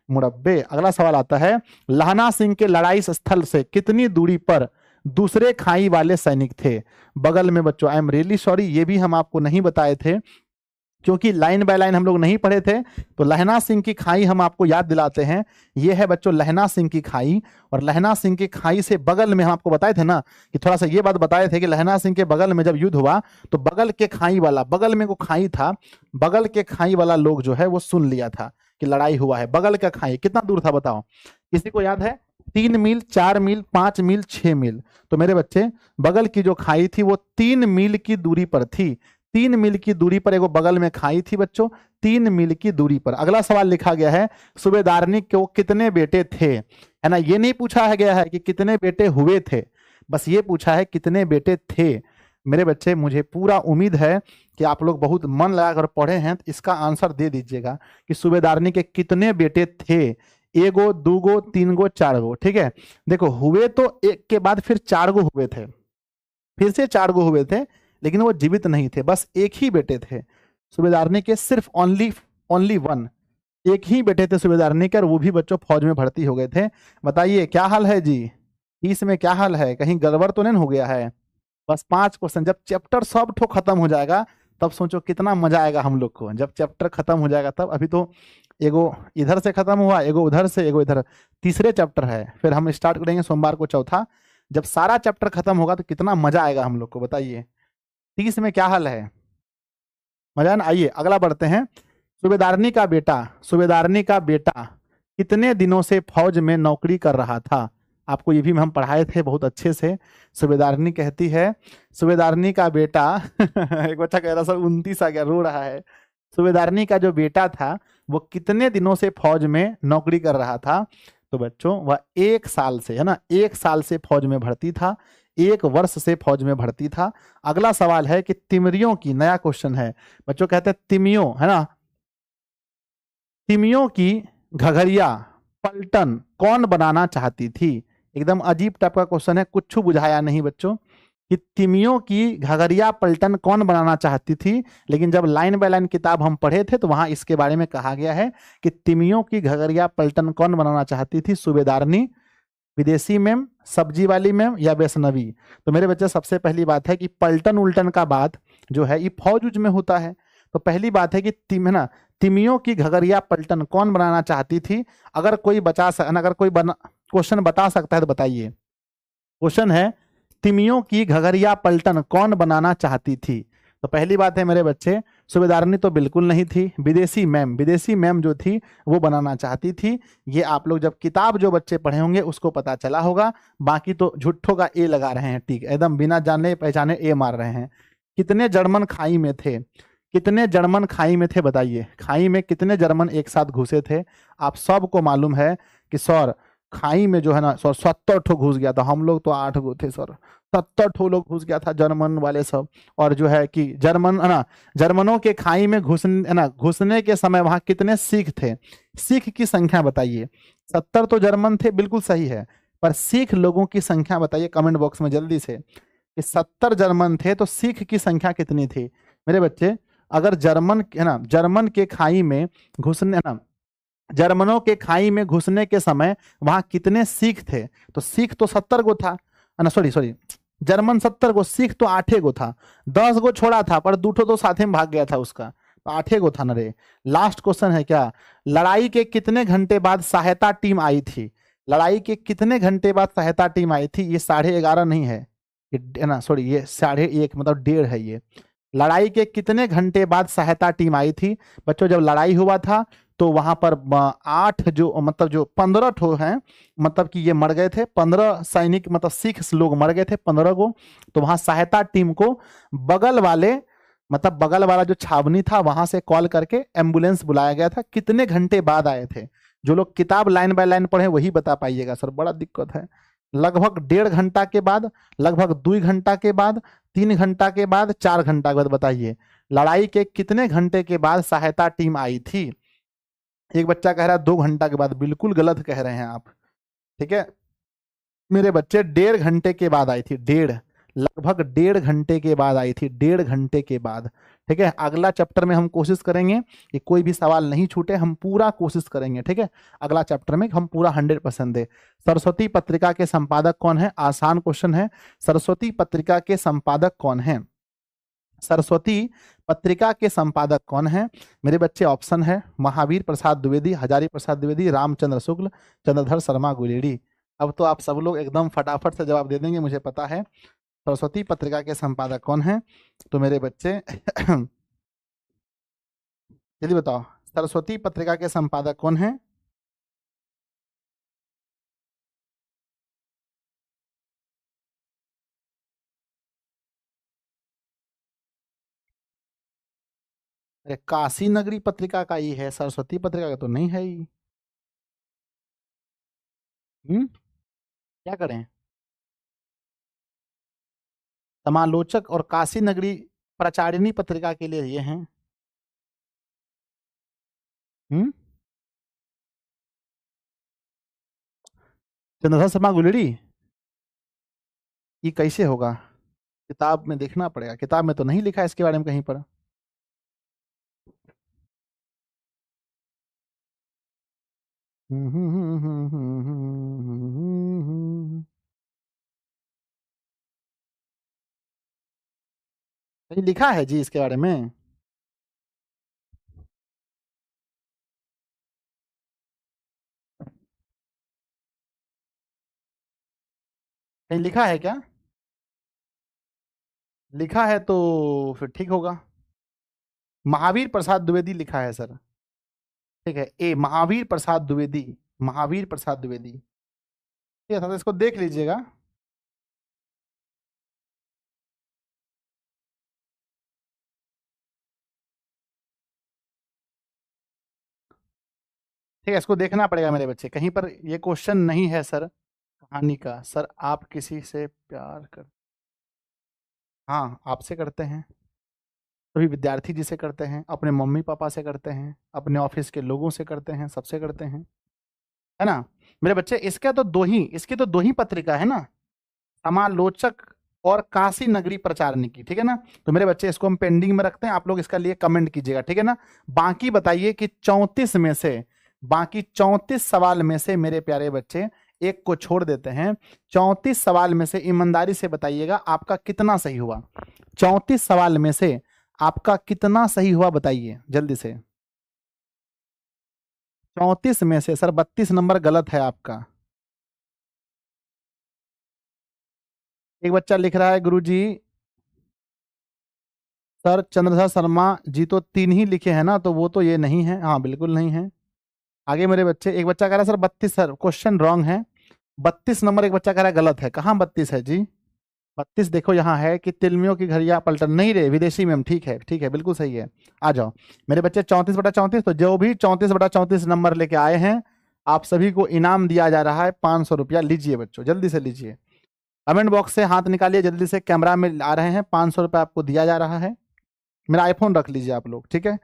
Speaker 1: मुरब्बे। अगला सवाल आता है, लहना सिंह के लड़ाई स्थल से कितनी दूरी पर दूसरे खाई वाले सैनिक थे? बगल में बच्चों, आई एम रियली सॉरी, ये भी हम आपको नहीं बताए थे क्योंकि लाइन बाय लाइन हम लोग नहीं पढ़े थे। तो लहना सिंह की खाई हम आपको याद दिलाते हैं। ये है बच्चों लहना सिंह की खाई, और लहना सिंह की खाई से बगल में हम आपको बताए थे ना कि थोड़ा सा ये बात बताए थे कि लहना सिंह के बगल में जब युद्ध हुआ तो बगल के खाई वाला, बगल में को खाई था, बगल के खाई वाला लोग जो है वो सुन लिया था कि लड़ाई हुआ है। बगल का खाई कितना दूर था बताओ, किसी को याद है? 3 मील, 4 मील, 5 मील, 6 मील। तो मेरे बच्चे बगल की जो खाई थी वो 3 मील की दूरी पर थी। 3 मील की दूरी पर एगो बगल में खाई थी बच्चों, 3 मील की दूरी पर। अगला सवाल लिखा गया है, सूबेदारनी को कितने बेटे थे? है ना, ये नहीं पूछा गया है कि कितने बेटे हुए थे, बस ये पूछा है कितने बेटे थे। मेरे बच्चे मुझे पूरा उम्मीद है कि आप लोग बहुत मन लगाकर पढ़े हैं, तो इसका आंसर दे दीजिएगा कि सूबेदारनी के कितने बेटे थे। एगो, दूगो, 3 गो, 4 गो। ठीक है, देखो हुए तो एक के बाद फिर 4 गो हुए थे, फिर से 4 गो हुए थे, लेकिन वो जीवित नहीं थे, बस एक ही बेटे थे सूबेदारनी के, सिर्फ ओनली वन, एक ही बेटे थे सूबेदारनी के, और वो भी बच्चों फौज में भर्ती हो गए थे। बताइए क्या हाल है जी, इसमें क्या हाल है? कहीं गड़बड़ तो नहीं हो गया है? बस 5 क्वेश्चन, जब चैप्टर सब ठो खत्म हो जाएगा तब सोचो कितना मजा आएगा हम लोग को, जब चैप्टर खत्म हो जाएगा तब। अभी तो एगो इधर से खत्म हुआ, एगो उधर से, एगो इधर, तीसरे चैप्टर है, फिर हम स्टार्ट करेंगे सोमवार को चौथा। जब सारा चैप्टर खत्म होगा तो कितना मजा आएगा हम लोग को, बताइए 30 में क्या हाल है? मजा ना? आइए अगला बढ़ते हैं। सूबेदारनी का बेटा कितने दिनों से फौज में नौकरी कर रहा था? आपको ये भी हम पढ़ाए थे बहुत अच्छे से। सूबेदारनी कहती है, सूबेदारनी का बेटा एक बच्चा कह रहा सर 29 आ गया, रो रहा है। सूबेदारनी का जो बेटा था वो कितने दिनों से फौज में नौकरी कर रहा था? तो बच्चों वह 1 साल से, है ना, 1 साल से फौज में भर्ती था, 1 वर्ष से फौज में भर्ती था। अगला सवाल है कि तिमरियों की, नया क्वेश्चन है बच्चों, कहते हैं तिमियों, है ना, तिमियों की घघरिया पलटन कौन बनाना चाहती थी? एकदम अजीब टाइप का क्वेश्चन है, कुछ बुझाया नहीं बच्चों कि तिमियों की घघरिया पलटन कौन बनाना चाहती थी, लेकिन जब लाइन बाय लाइन किताब हम पढ़े थे तो वहां इसके बारे में कहा गया है कि तिमियों की घघरिया पलटन कौन बनाना चाहती थी? सूबेदारनी, विदेशी मैम, सब्जी वाली मैम या वैष्णवी? तो मेरे बच्चे सबसे पहली बात है कि पलटन उल्टन का बात जो है ये फौज उज में होता है। तो पहली बात है कि है ना, तिमियों की घघरिया पलटन कौन बनाना चाहती थी? अगर कोई क्वेश्चन बता सकता है तो बताइए। क्वेश्चन है तिमियों की घघरिया पलटन कौन बनाना चाहती थी? तो पहली बात है मेरे बच्चे, सूबेदारनी तो बिल्कुल नहीं थी, विदेशी मैम जो थी वो बनाना चाहती थी। ये आप लोग जब किताब जो बच्चे पढ़े होंगे उसको पता चला होगा, बाकी तो झुट्ठों का ए लगा रहे हैं, ठीक, एकदम बिना जाने पहचाने ए मार रहे हैं। कितने जर्मन खाई में थे? कितने जर्मन खाई में थे बताइए? खाई में कितने जर्मन एक साथ घुसे थे? आप सबको मालूम है कि सर खाई में जो है ना सर 70 ठो घुस गया था, हम लोग तो 8 गो थे सर, 70 ठो लोग घुस गया था जर्मन वाले सब। और जो है कि जर्मन, है ना, जर्मनों के खाई में घुसने के समय वहां कितने सिख थे? सिख की संख्या बताइए। 70 तो जर्मन थे, बिल्कुल सही है, पर सिख लोगों की संख्या बताइए कमेंट बॉक्स में जल्दी से कि 70 जर्मन थे तो सिख की संख्या कितनी थी? मेरे बच्चे अगर जर्मन, है ना, जर्मन के खाई में घुसने, है ना, जर्मनों के खाई में घुसने के समय वहां कितने सिख थे? तो सिख तो 70 गो था, ना सॉरी जर्मन 70 गो, सिख तो 8 गो था, 10 गो छोड़ा था पर 2 ठो तो साथे में भाग गया था उसका, तो 8 गो था ना रे। लास्ट क्वेश्चन है क्या, लड़ाई के कितने घंटे बाद सहायता टीम आई थी? लड़ाई के कितने घंटे बाद सहायता टीम आई थी? ये 11:30 नहीं है, ये ना सॉरी, ये 1:30 मतलब 1:30 है ये। लड़ाई के कितने घंटे बाद सहायता टीम आई थी? बच्चों जब लड़ाई हुआ था तो वहां पर 8 जो मतलब जो 15 ठो हैं, मतलब कि ये मर गए थे, 15 सैनिक मतलब सिख लोग मर गए थे 15 को। तो वहां सहायता टीम को बगल वाले मतलब बगल वाला जो छावनी था वहां से कॉल करके एम्बुलेंस बुलाया गया था। कितने घंटे बाद आए थे? जो लोग किताब लाइन बाय लाइन पढ़े वही बता पाइएगा सर, बड़ा दिक्कत है। लगभग 1.5 घंटा के बाद, लगभग 2 घंटा के बाद, 3 घंटा के बाद, 4 घंटा के बाद, बताइए लड़ाई के कितने घंटे के बाद सहायता टीम आई थी? एक बच्चा कह रहा है 2 घंटा के बाद, बिल्कुल गलत कह रहे हैं आप। ठीक है मेरे बच्चे, 1.5 घंटे के बाद आई थी, लगभग 1.5 घंटे के बाद आई थी, 1.5 घंटे के बाद। ठीक है, अगला चैप्टर में हम कोशिश करेंगे कि कोई भी सवाल नहीं छूटे, हम पूरा कोशिश करेंगे। ठीक है, अगला चैप्टर में हम पूरा 100% दे। सरस्वती पत्रिका के संपादक कौन है? आसान क्वेश्चन है। सरस्वती पत्रिका के संपादक कौन है? सरस्वती पत्रिका के संपादक कौन है मेरे बच्चे? ऑप्शन है महावीर प्रसाद द्विवेदी, हजारी प्रसाद द्विवेदी, रामचंद्र शुक्ल, चंद्रधर शर्मा गुलेरी। अब तो आप सब लोग एकदम फटाफट से जवाब दे देंगे, मुझे पता है। सरस्वती पत्रिका के संपादक कौन है? तो मेरे बच्चे जल्दी बताओ, सरस्वती पत्रिका के संपादक कौन है? अरे काशी नगरी पत्रिका का ही है, सरस्वती पत्रिका का तो नहीं है ही। क्या करें? समालोचक और काशी नगरी प्रचारिणी पत्रिका के लिए ये हैं। हम्म चंद्रधर शर्मा गुलेरी, ये कैसे होगा? किताब में देखना पड़ेगा, किताब में तो नहीं लिखा है इसके बारे में कहीं पर। कहीं लिखा है जी इसके बारे में? कहीं लिखा है क्या? लिखा है तो फिर ठीक होगा। महावीर प्रसाद द्विवेदी लिखा है सर। ठीक है, ए महावीर प्रसाद द्विवेदी, महावीर प्रसाद द्विवेदी। ठीक है, तो इसको देख लीजिएगा। ठीक है, इसको देखना पड़ेगा मेरे बच्चे, कहीं पर ये क्वेश्चन नहीं है सर कहानी का। सर आप किसी से प्यार कर, हाँ आपसे करते हैं, सभी विद्यार्थी जी से करते हैं, अपने मम्मी पापा से करते हैं, अपने ऑफिस के लोगों से करते हैं, सबसे करते हैं, है ना मेरे बच्चे? इसकी तो दो ही पत्रिका है ना, समालोचक और काशी नगरी प्रचारनी की। ठीक है ना, तो मेरे बच्चे इसको हम पेंडिंग में रखते हैं, आप लोग इसका लिए कमेंट कीजिएगा। ठीक है ना, बाकी बताइए कि 34 में से, बाकी 34 सवाल में से मेरे प्यारे बच्चे एक को छोड़ देते हैं। 34 सवाल में से ईमानदारी से बताइएगा आपका कितना सही हुआ। 34 सवाल में से आपका कितना सही हुआ बताइए जल्दी से। 34 में से सर 32 नंबर गलत है आपका। एक बच्चा लिख रहा है गुरुजी, सर चंद्रधर शर्मा जी तो 3 ही लिखे हैं ना, तो वो तो ये नहीं है। हाँ बिल्कुल नहीं है। आगे मेरे बच्चे, एक बच्चा कह रहा है सर 32, सर क्वेश्चन रॉन्ग है। 32 नंबर एक बच्चा कह रहा है गलत है। कहाँ 32 है जी? 32 देखो यहाँ है कि तिलमियों की घड़ियां पलटन नहीं रे, विदेशी में हम। ठीक है ठीक है, बिल्कुल सही है। आ जाओ मेरे बच्चे, 34/34। तो जो भी 34/34 नंबर लेके आए हैं, आप सभी को इनाम दिया जा रहा है 500 रुपया। लीजिए बच्चों, जल्दी से लीजिए, कमेंट बॉक्स से हाथ निकालिए जल्दी से, कैमरा में आ रहे हैं। 500 रुपये आपको दिया जा रहा है। मेरा आईफोन रख लीजिए आप लोग। ठीक है,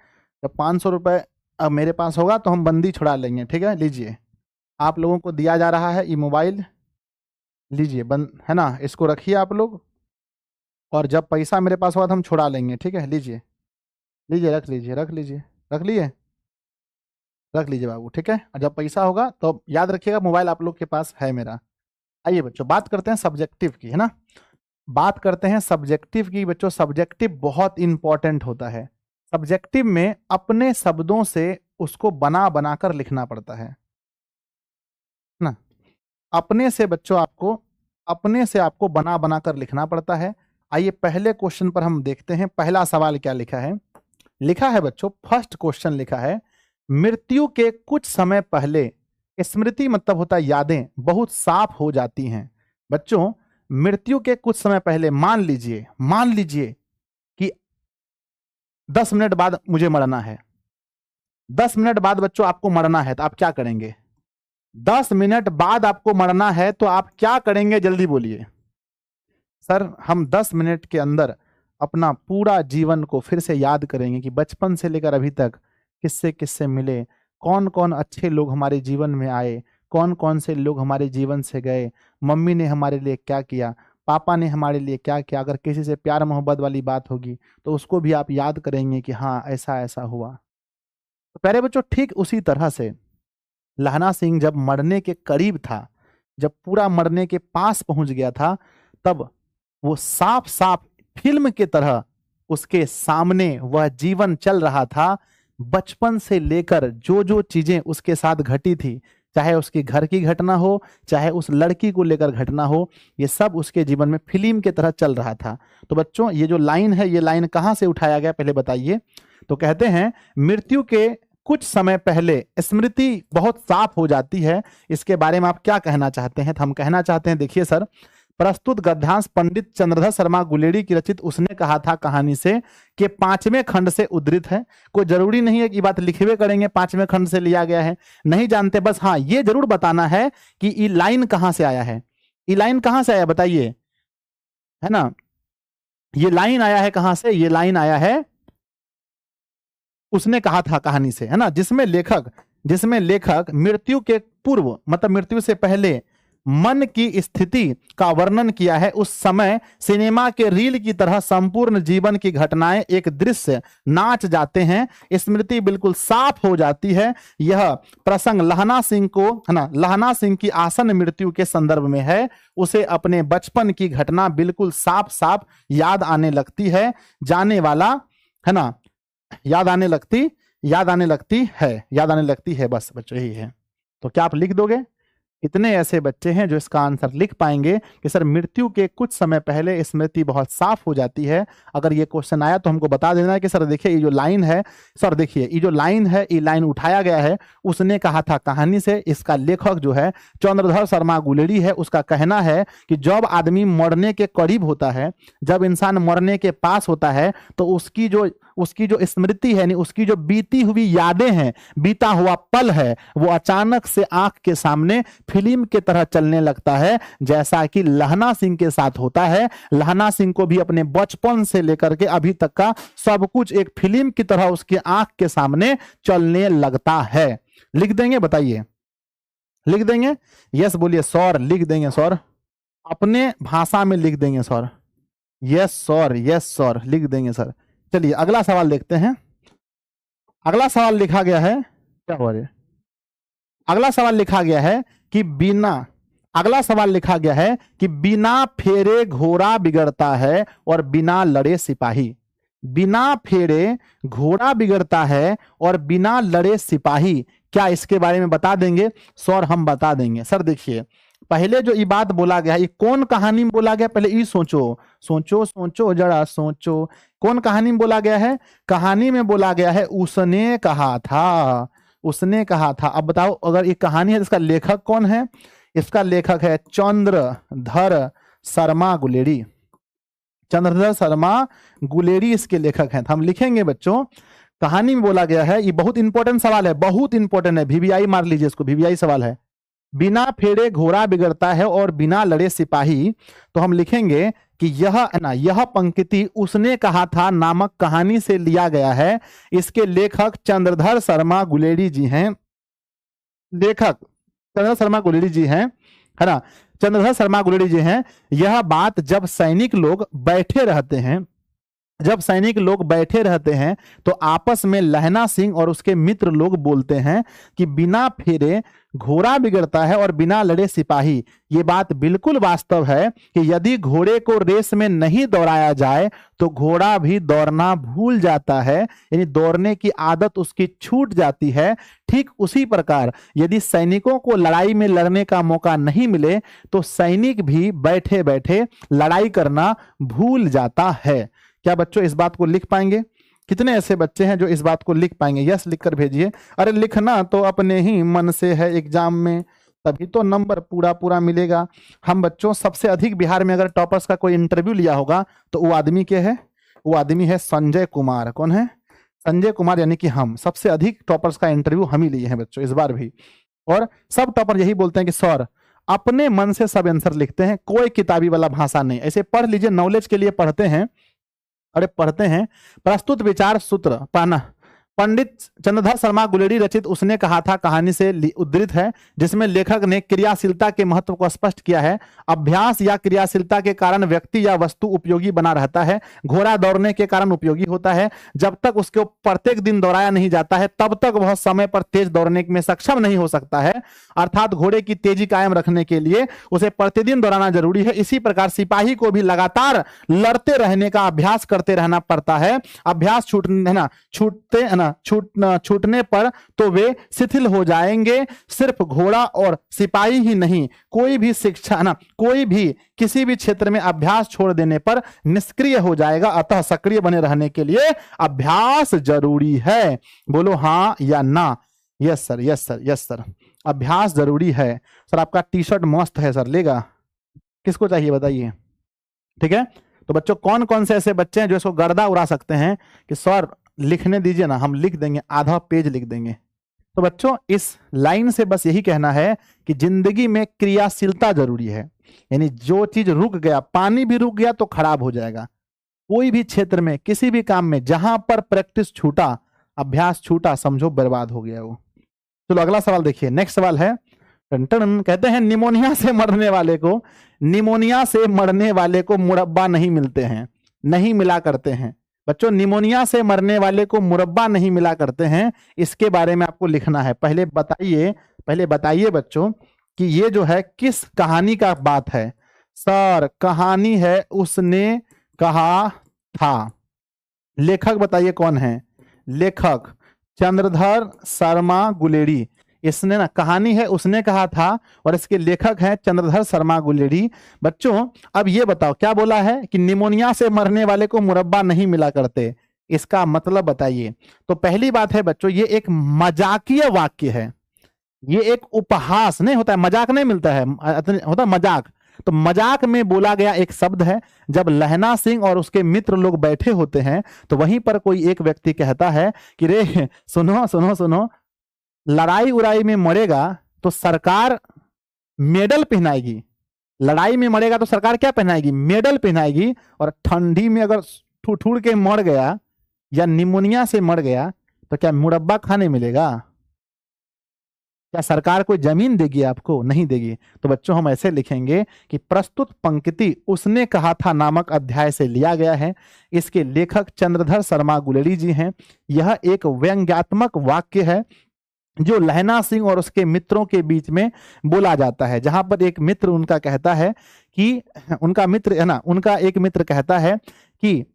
Speaker 1: जब 500 रुपये अब मेरे पास होगा तो हम बंदी छुड़ा लेंगे। ठीक है, लीजिए, आप लोगों को दिया जा रहा है ये मोबाइल। लीजिए, बंद है ना, इसको रखिए आप लोग, और जब पैसा मेरे पास होगा तो हम छुड़ा लेंगे। ठीक है, लीजिए लीजिए, रख लीजिए, रख लीजिए, रख लिए, रख लीजिए बाबू। ठीक है, और जब पैसा होगा तो याद रखिएगा मोबाइल आप लोग के पास है मेरा। आइए बच्चों, बात करते हैं सब्जेक्टिव की, है ना। बात करते हैं सब्जेक्टिव की। बच्चों सब्जेक्टिव बहुत इंपॉर्टेंट होता है। सब्जेक्टिव में अपने शब्दों से उसको बना बनाकर लिखना पड़ता है ना। अपने से बच्चों आपको बना बनाकर लिखना पड़ता है। आइए पहले क्वेश्चन पर हम देखते हैं, पहला सवाल क्या लिखा है। लिखा है बच्चों, फर्स्ट क्वेश्चन लिखा है, मृत्यु के कुछ समय पहले स्मृति मतलब होता है यादें बहुत साफ हो जाती हैं। बच्चों मृत्यु के कुछ समय पहले मान लीजिए कि 10 मिनट बाद मुझे मरना है। 10 मिनट बाद बच्चों आपको मरना है तो आप क्या करेंगे? 10 मिनट बाद आपको मरना है तो आप क्या करेंगे? जल्दी बोलिए। सर हम 10 मिनट के अंदर अपना पूरा जीवन को फिर से याद करेंगे कि बचपन से लेकर अभी तक किससे किससे मिले, कौन कौन अच्छे लोग हमारे जीवन में आए, कौन कौन से लोग हमारे जीवन से गए, मम्मी ने हमारे लिए क्या किया, पापा ने हमारे लिए क्या किया। अगर किसी से प्यार मोहब्बत वाली बात होगी तो उसको भी आप याद करेंगे कि हाँ ऐसा ऐसा हुआ। तो प्यारे बच्चों ठीक उसी तरह से लहना सिंह जब मरने के करीब था, जब पूरा मरने के पास पहुंच गया था, तब वो साफ साफ फिल्म की तरह उसके सामने वह जीवन चल रहा था। बचपन से लेकर जो जो चीजें उसके साथ घटी थी, चाहे उसके घर की घटना हो, चाहे उस लड़की को लेकर घटना हो, ये सब उसके जीवन में फिल्म की तरह चल रहा था। तो बच्चों ये जो लाइन है, ये लाइन कहां से उठाया गया पहले बताइए। तो कहते हैं मृत्यु के कुछ समय पहले स्मृति बहुत साफ हो जाती है। इसके बारे में आप क्या कहना चाहते हैं? तो हम कहना चाहते हैं, देखिए सर, प्रस्तुत गद्यांश पंडित चंद्रधर शर्मा गुलेरी की रचित उसने कहा था कहानी से कि 5वें खंड से उद्धृत है। कोई जरूरी नहीं है कि बात लिखवे करेंगे 5वें खंड से लिया गया है, नहीं जानते, बस हाँ ये जरूर बताना है कि ये लाइन कहां से आया है। ये लाइन कहां से आया बताइए, है ना। ये लाइन आया है कहां से? ये लाइन आया है उसने कहा था कहानी से, है ना, जिसमें लेखक मृत्यु के पूर्व मतलब मृत्यु से पहले मन की स्थिति का वर्णन किया है। उस समय सिनेमा के रील की तरह संपूर्ण जीवन की घटनाएं एक दृश्य नाच जाते हैं, स्मृति बिल्कुल साफ हो जाती है। यह प्रसंग लहना सिंह को, है ना, लहना सिंह की आसन मृत्यु के संदर्भ में है। उसे अपने बचपन की घटना बिल्कुल साफ साफ याद आने लगती है, जाने वाला, है ना, याद आने लगती है। बस बच्चों यही है। तो क्या आप लिख दोगे? कितने ऐसे बच्चे हैं जो इसका आंसर लिख पाएंगे कि सर मृत्यु के कुछ समय पहले स्मृति बहुत साफ हो जाती है? अगर ये क्वेश्चन आया तो हमको बता देना है कि सर देखिए ये जो लाइन है, सर देखिए ये जो लाइन है, ये लाइन उठाया गया है उसने कहा था कहानी से। इसका लेखक जो है चंद्रधर शर्मा गुलेरी है। उसका कहना है कि जब आदमी मरने के करीब होता है, जब इंसान मरने के पास होता है, तो उसकी जो स्मृति है, उसकी जो बीती हुई यादें हैं, बीता हुआ पल है, वो अचानक से आंख के सामने फिल्म के तरह चलने लगता है, जैसा कि लहना सिंह के साथ होता है। लहना सिंह को भी अपने बचपन से लेकर के अभी तक का सब कुछ एक फिल्म की तरह उसकी आंख के सामने चलने लगता है। लिख देंगे? बताइए, लिख देंगे? यस बोलिए सर। लिख देंगे सर, अपने भाषा में लिख देंगे sir. Yes sir, yes sir, लिख देंगे सर। चलिए अगला सवाल देखते हैं। अगला सवाल लिखा गया है, क्या हो रहा है? अगला सवाल लिखा गया है कि बिना फेरे घोड़ा बिगड़ता है और बिना लड़े सिपाही। बिना फेरे घोड़ा बिगड़ता है और बिना लड़े सिपाही, क्या इसके बारे में बता देंगे? सर हम बता देंगे। सर देखिए पहले जो ये बात बोला गया है, ये कौन कहानी में बोला गया? पहले ये सोचो जरा सोचो, कौन कहानी में बोला गया है? कहानी में बोला गया है उसने कहा था। अब बताओ, अगर ये कहानी है, इसका लेखक कौन है? इसका लेखक है चंद्रधर शर्मा गुलेरी। चंद्रधर शर्मा गुलेरी इसके लेखक हैं। हम लिखेंगे बच्चों, कहानी में बोला गया है, ये बहुत इंपॉर्टेंट सवाल है, बहुत इंपॉर्टेंट है, वीवीआई मार लीजिए इसको, वीवीआई सवाल है। बिना फेरे घोड़ा बिगड़ता है और बिना लड़े सिपाही, तो हम लिखेंगे कि यह पंक्ति उसने कहा था नामक कहानी से लिया गया है। इसके लेखक चंद्रधर शर्मा गुलेरी जी हैं। लेखक चंद्रधर शर्मा गुलेरी जी हैं, है ना, चंद्रधर शर्मा गुलेरी जी हैं। यह बात जब सैनिक लोग बैठे रहते हैं, जब सैनिक लोग बैठे रहते हैं तो आपस में लहना सिंह और उसके मित्र लोग बोलते हैं कि बिना फेरे घोड़ा बिगड़ता है और बिना लड़े सिपाही। ये बात बिल्कुल वास्तव है कि यदि घोड़े को रेस में नहीं दौड़ाया जाए तो घोड़ा भी दौड़ना भूल जाता है, यानी दौड़ने की आदत उसकी छूट जाती है। ठीक उसी प्रकार यदि सैनिकों को लड़ाई में लड़ने का मौका नहीं मिले तो सैनिक भी बैठे बैठे लड़ाई करना भूल जाता है। क्या बच्चों इस बात को लिख पाएंगे? कितने ऐसे बच्चे हैं जो इस बात को लिख पाएंगे? यस लिखकर भेजिए। अरे लिखना तो अपने ही मन से है एग्जाम में, तभी तो नंबर पूरा पूरा मिलेगा। हम बच्चों सबसे अधिक बिहार में अगर टॉपर्स का कोई इंटरव्यू लिया होगा तो वो आदमी क्या है? वो आदमी है संजय कुमार। कौन है? संजय कुमार, यानी कि हम सबसे अधिक टॉपर्स का इंटरव्यू हम ही लिए हैं बच्चों इस बार भी। और सब टॉपर यही बोलते हैं कि सर अपने मन से सब आंसर लिखते हैं, कोई किताबी वाला भाषा नहीं। ऐसे पढ़ लीजिए, नॉलेज के लिए पढ़ते हैं। अरे पढ़ते हैं, प्रस्तुत विचार सूत्र पाना पंडित चंद्रधर शर्मा गुलेरी रचित उसने कहा था कहानी से उद्धृत है, जिसमें लेखक ने क्रियाशीलता के महत्व को स्पष्ट किया है। अभ्यास या क्रियाशीलता के कारण व्यक्ति या वस्तु उपयोगी बना रहता है। घोड़ा दौड़ने के कारण उपयोगी होता है। जब तक उसको प्रत्येक दिन दौड़ाया नहीं जाता है तब तक वह समय पर तेज दौड़ने में सक्षम नहीं हो सकता है। अर्थात घोड़े की तेजी कायम रखने के लिए उसे प्रतिदिन दौड़ाना जरूरी है। इसी प्रकार सिपाही को भी लगातार लड़ते रहने का अभ्यास करते रहना पड़ता है। अभ्यास छूटने पर तो वे शिथिल हो जाएंगे। सिर्फ घोड़ा और सिपाही ही नहीं, कोई भी शिक्षा कोई भी किसी भी क्षेत्र में अभ्यास छोड़ देने पर निष्क्रिय हो जाएगा। अतः सक्रिय बने रहने के लिए अभ्यास जरूरी है। बोलो हाँ या ना? Yes sir, yes sir, yes sir, अभ्यास जरूरी है। सर आपका टी शर्ट मस्त है सर, लेगा? किसको चाहिए बताइए? ठीक है, तो बच्चों कौन कौन से ऐसे बच्चे हैं जो इसको गर्दा उड़ा सकते हैं कि सर लिखने दीजिए ना, हम लिख देंगे, आधा पेज लिख देंगे। तो बच्चों इस लाइन से बस यही कहना है कि जिंदगी में क्रियाशीलता जरूरी है। यानी जो चीज रुक गया, पानी भी रुक गया तो खराब हो जाएगा। कोई भी क्षेत्र में, किसी भी काम में जहां पर प्रैक्टिस छूटा, अभ्यास छूटा, समझो बर्बाद हो गया वो। चलो अगला सवाल देखिए। नेक्स्ट सवाल है, कहते हैं निमोनिया से मरने वाले को मुरब्बा नहीं मिलते हैं, नहीं मिला करते हैं। बच्चों निमोनिया से मरने वाले को मुरब्बा नहीं मिला करते हैं, इसके बारे में आपको लिखना है। पहले बताइए बच्चों कि ये जो है किस कहानी का बात है? सर कहानी है उसने कहा था। लेखक बताइए कौन है? लेखक चंद्रधर शर्मा गुलेरी। इसने ना, कहानी है उसने कहा था और इसके लेखक हैं चंद्रधर शर्मा गुलेरी। बच्चों अब ये बताओ क्या बोला है कि निमोनिया से मरने वाले को मुरब्बा नहीं मिला करते, इसका मतलब बताइए। तो पहली बात है बच्चों, ये एक मजाकिया वाक्य है, ये एक उपहास नहीं होता है, मजाक नहीं मिलता है, होता है मजाक। तो मजाक में बोला गया एक शब्द है। जब लहना सिंह और उसके मित्र लोग बैठे होते हैं तो वहीं पर कोई एक व्यक्ति कहता है कि रे सुनो सुनो सुनो, लड़ाई उड़ाई में मरेगा तो सरकार मेडल पहनाएगी। लड़ाई में मरेगा तो सरकार क्या पहनाएगी? मेडल पहनाएगी। और ठंडी में अगर ठुठुर के मर गया या निमोनिया से मर गया तो क्या मुरब्बा खाने मिलेगा? क्या सरकार कोई जमीन देगी आपको? नहीं देगी। तो बच्चों हम ऐसे लिखेंगे कि प्रस्तुत पंक्ति उसने कहा था नामक अध्याय से लिया गया है। इसके लेखक चंद्रधर शर्मा गुलेरी जी हैं। यह एक व्यंग्यात्मक वाक्य है जो लहना सिंह और उसके मित्रों के बीच में बोला जाता है, जहां पर एक मित्र उनका कहता है कि उनका एक मित्र कहता है कि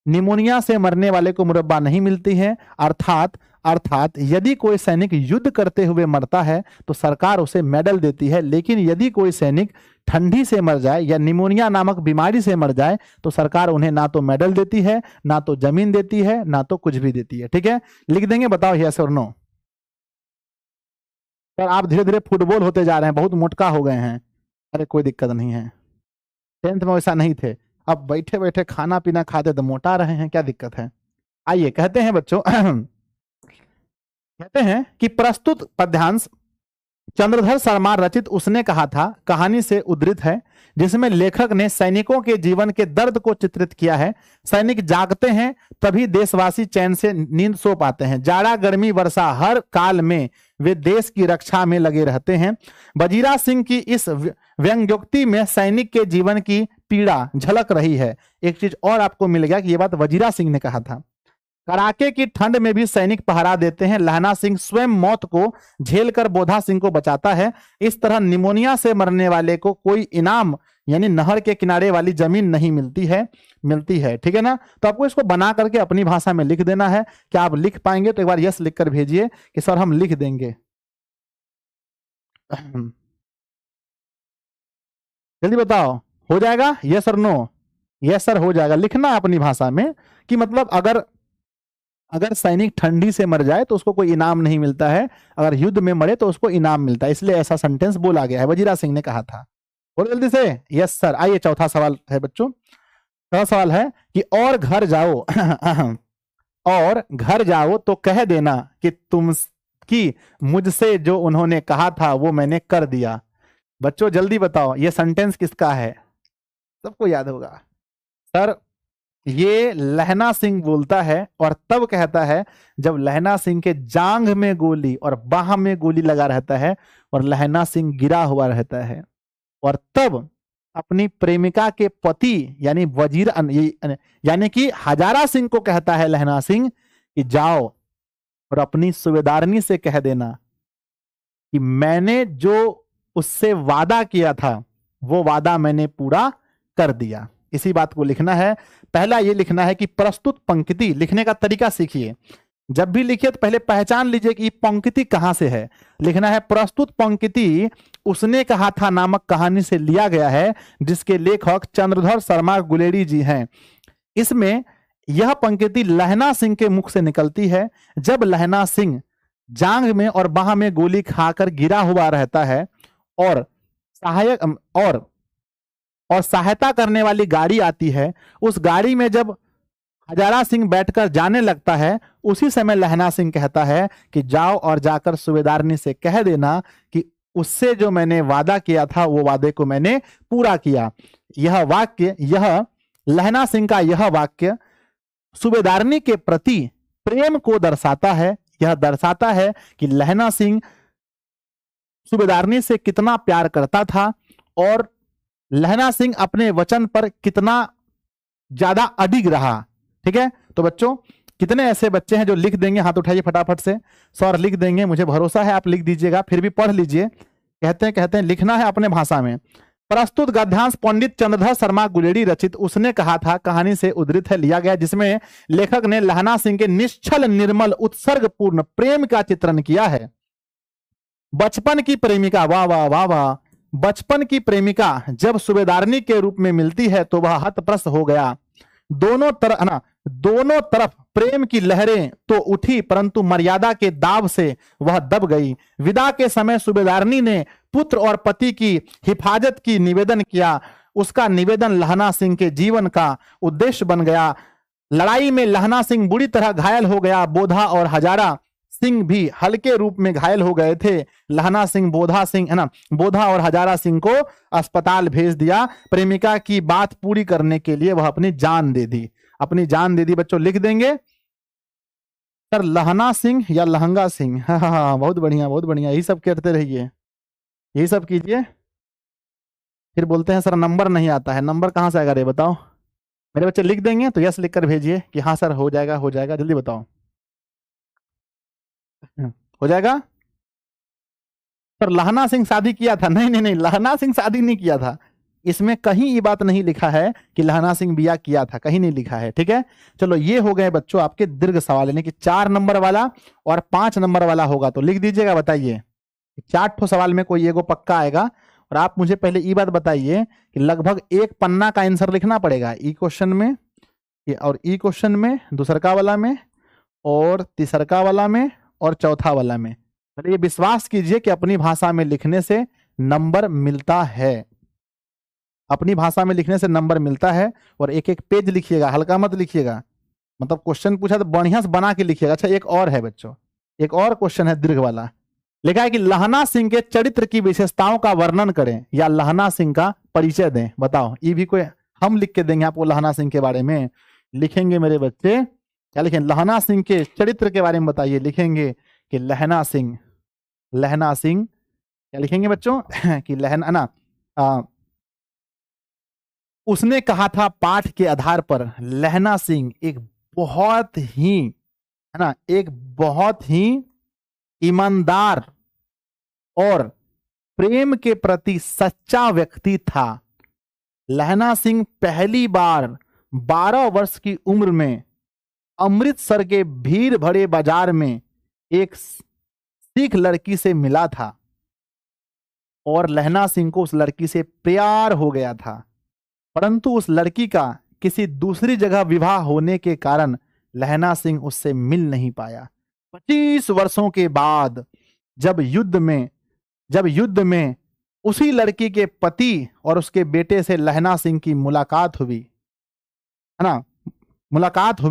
Speaker 1: निमोनिया से मरने वाले को मुरब्बा नहीं मिलती है। अर्थात यदि कोई सैनिक युद्ध करते हुए मरता है तो सरकार उसे मेडल देती है, लेकिन यदि कोई सैनिक ठंडी से मर जाए या निमोनिया नामक बीमारी से मर जाए तो सरकार उन्हें ना तो मेडल देती है, ना तो जमीन देती है, ना तो कुछ भी देती है। ठीक है, लिख देंगे, बताओ यस और नो। सर आप धीरे धीरे फुटबॉल होते जा रहे हैं, बहुत मोटका हो गए हैं। अरे कोई दिक्कत नहीं है, 10th में वैसा नहीं थे, अब बैठे बैठे खाना पीना खाते तो मोटा रहे हैं, क्या दिक्कत है? आइए कहते हैं बच्चों कहते हैं कि प्रस्तुत पद्यांश चंद्रधर शर्मा रचित उसने कहा था कहानी से उद्धृत है, जिसमें लेखक ने सैनिकों के जीवन के दर्द को चित्रित किया है। सैनिक जागते हैं तभी देशवासी चैन से नींद सो पाते हैं। जाड़ा गर्मी वर्षा हर काल में वे देश की रक्षा में लगे रहते हैं। वजीरा सिंह की इस व्यंग्योक्ति में सैनिक के जीवन की पीड़ा झलक रही है। एक चीज और आपको मिल गया कि ये बात वजीरा सिंह ने कहा था। कड़ाके की ठंड में भी सैनिक पहरा देते हैं, लहना सिंह स्वयं मौत को झेलकर बोधा सिंह को बचाता है। इस तरह निमोनिया से मरने वाले को कोई इनाम यानी नहर के किनारे वाली जमीन नहीं मिलती है। ठीक है ना। तो आपको इसको बना करके अपनी भाषा में लिख देना है। क्या आप लिख पाएंगे? तो एक बार यस लिख कर भेजिए कि सर हम लिख देंगे। जल्दी बताओ, हो जाएगा यस और नो? यस सर हो जाएगा। लिखना है अपनी भाषा में कि मतलब अगर सैनिक ठंडी से मर जाए तो उसको कोई इनाम नहीं मिलता है, अगर युद्ध में मरे तो उसको इनाम मिलता है, इसलिए ऐसा सेंटेंस बोला गया है, वजीरा सिंह ने कहा था। बोलो जल्दी से। Yes sir. आइए चौथा सवाल है बच्चों। चौथा सवाल है कि और घर जाओ और घर जाओ तो कह देना कि मुझसे जो उन्होंने कहा था वो मैंने कर दिया। बच्चों जल्दी बताओ ये सेंटेंस किसका है? सबको याद होगा सर। ये लहना सिंह बोलता है और तब कहता है जब लहना सिंह के जांघ में गोली और बाह में गोली लगा रहता है और लहना सिंह गिरा हुआ रहता है, और तब अपनी प्रेमिका के पति यानी वजीर यानी कि हजारा सिंह को कहता है लहना सिंह कि जाओ और अपनी सूबेदारनी से कह देना कि मैंने जो उससे वादा किया था वो वादा मैंने पूरा कर दिया। इसी बात को लिखना है। पहला ये लिखना है कि प्रस्तुत पंक्ति लिखने का तरीका सीखिए। जब भी लिखिए तो पहले पहचान लीजिए कि पंक्ति कहां से है। लिखना है प्रस्तुत पंक्ति उसने कहा था नामक कहानी से लिया गया है, जिसके लेखक चंद्रधर शर्मा गुलेरी जी हैं। इसमें यह पंक्ति लहना सिंह के मुख से निकलती है जब लहना सिंह जांघ में और बाह में गोली खाकर गिरा हुआ रहता है और सहायता करने वाली गाड़ी आती है। उस गाड़ी में जब हजारा सिंह बैठकर जाने लगता है, उसी समय लहना सिंह कहता है कि जाओ और जाकर सूबेदारनी से कह देना कि उससे जो मैंने वादा किया था वो वादे को मैंने पूरा किया। यह लहना सिंह का यह वाक्य सूबेदारनी के प्रति प्रेम को दर्शाता है। यह दर्शाता है कि लहना सिंह सूबेदारनी से कितना प्यार करता था और लहना सिंह अपने वचन पर कितना ज्यादा अडिग रहा। ठीक है। तो बच्चों कितने ऐसे बच्चे हैं जो लिख देंगे? हाथ उठाइए फटाफट से। सर लिख देंगे, मुझे भरोसा है आप लिख दीजिएगा, फिर भी पढ़ लीजिए। कहते हैं लिखना है अपने भाषा में। प्रस्तुत गद्यांश पंडित चंद्रधर शर्मा गुलेरी रचित उसने कहा था कहानी से उद्धृत है लिया गया, जिसमें लेखक ने लहना सिंह के निश्चल निर्मल उत्सर्गपूर्ण प्रेम का चित्रण किया है। बचपन की प्रेमिका, वाह वाह वाह वाह, बचपन की प्रेमिका जब सूबेदारनी के रूप में मिलती है तो वह हतप्रस्त हो गया। दोनों तरफ प्रेम की लहरें तो उठी परंतु मर्यादा के दाब से वह दब गई। विदा के समय सूबेदारनी ने पुत्र और पति की हिफाजत की निवेदन किया। उसका निवेदन लहना सिंह के जीवन का उद्देश्य बन गया। लड़ाई में लहना सिंह बुरी तरह घायल हो गया। बोधा और हजारा सिंह भी हल्के रूप में घायल हो गए थे। लहना सिंह बोधा और हजारा सिंह को अस्पताल भेज दिया। प्रेमिका की बात पूरी करने के लिए वह अपनी जान दे दी। बच्चों लिख देंगे सर लहना सिंह या लहंगा सिंह। हाँ, बहुत बढ़िया बहुत बढ़िया, यही सब करते रहिए, यही सब कीजिए। फिर बोलते हैं सर नंबर नहीं आता है। नंबर कहां से आएगा रे बताओ? मेरे बच्चे लिख देंगे तो यस लिख कर भेजिए कि हाँ सर हो जाएगा। जल्दी बताओ हो जाएगा? सर लहना सिंह शादी किया था? नहीं, लहना सिंह शादी नहीं किया था। इसमें कहीं ये बात नहीं लिखा है कि लहना सिंह बिया किया था, कहीं नहीं लिखा है। ठीक है। चलो ये हो गए बच्चों आपके दीर्घ सवाल, यानी कि 4 नंबर वाला और 5 नंबर वाला होगा तो लिख दीजिएगा। बताइए 4 सवाल में कोई एगो पक्का आएगा। और आप मुझे पहले ये बात बताइए कि लगभग 1 पन्ना का आंसर लिखना पड़ेगा ई क्वेश्चन में, और ई क्वेश्चन में, दूसरका वाला में, और तीसरका वाला में, और चौथा वाला में। ये विश्वास कीजिए कि अपनी भाषा में लिखने से नंबर मिलता है। अपनी भाषा में लिखने से नंबर मिलता है। और एक एक पेज लिखिएगा, हल्का मत लिखिएगा। मतलब क्वेश्चन पूछा तो बढ़िया से बना के लिखिएगा। अच्छा एक और है बच्चों, एक और क्वेश्चन है दीर्घ वाला। लिखा है कि लहना सिंह के चरित्र की विशेषताओं का वर्णन करें या लहना सिंह का परिचय दें। बताओ, ये भी कोई हम लिख के देंगे आपको लहना सिंह के बारे में। लिखेंगे मेरे बच्चे, क्या लिखें? लहना सिंह के चरित्र के बारे में बताइए। लिखेंगे कि लहना सिंह क्या लिखेंगे बच्चों? कि उसने कहा था पाठ के आधार पर लहना सिंह एक बहुत ही, है ना, एक बहुत ही ईमानदार और प्रेम के प्रति सच्चा व्यक्ति था। लहना सिंह पहली बार 12 वर्ष की उम्र में अमृतसर के भीड़ भरे बाजार में एक सिख लड़की से मिला था और लहना सिंह को उस लड़की से प्यार हो गया था, परंतु उस लड़की का किसी दूसरी जगह विवाह होने के कारण लहना सिंह उससे मिल नहीं पाया। 25 वर्षों के बाद जब युद्ध में उसी लड़की के पति और उसके बेटे से लहना सिंह की मुलाकात हुई, है ना, मुलाकात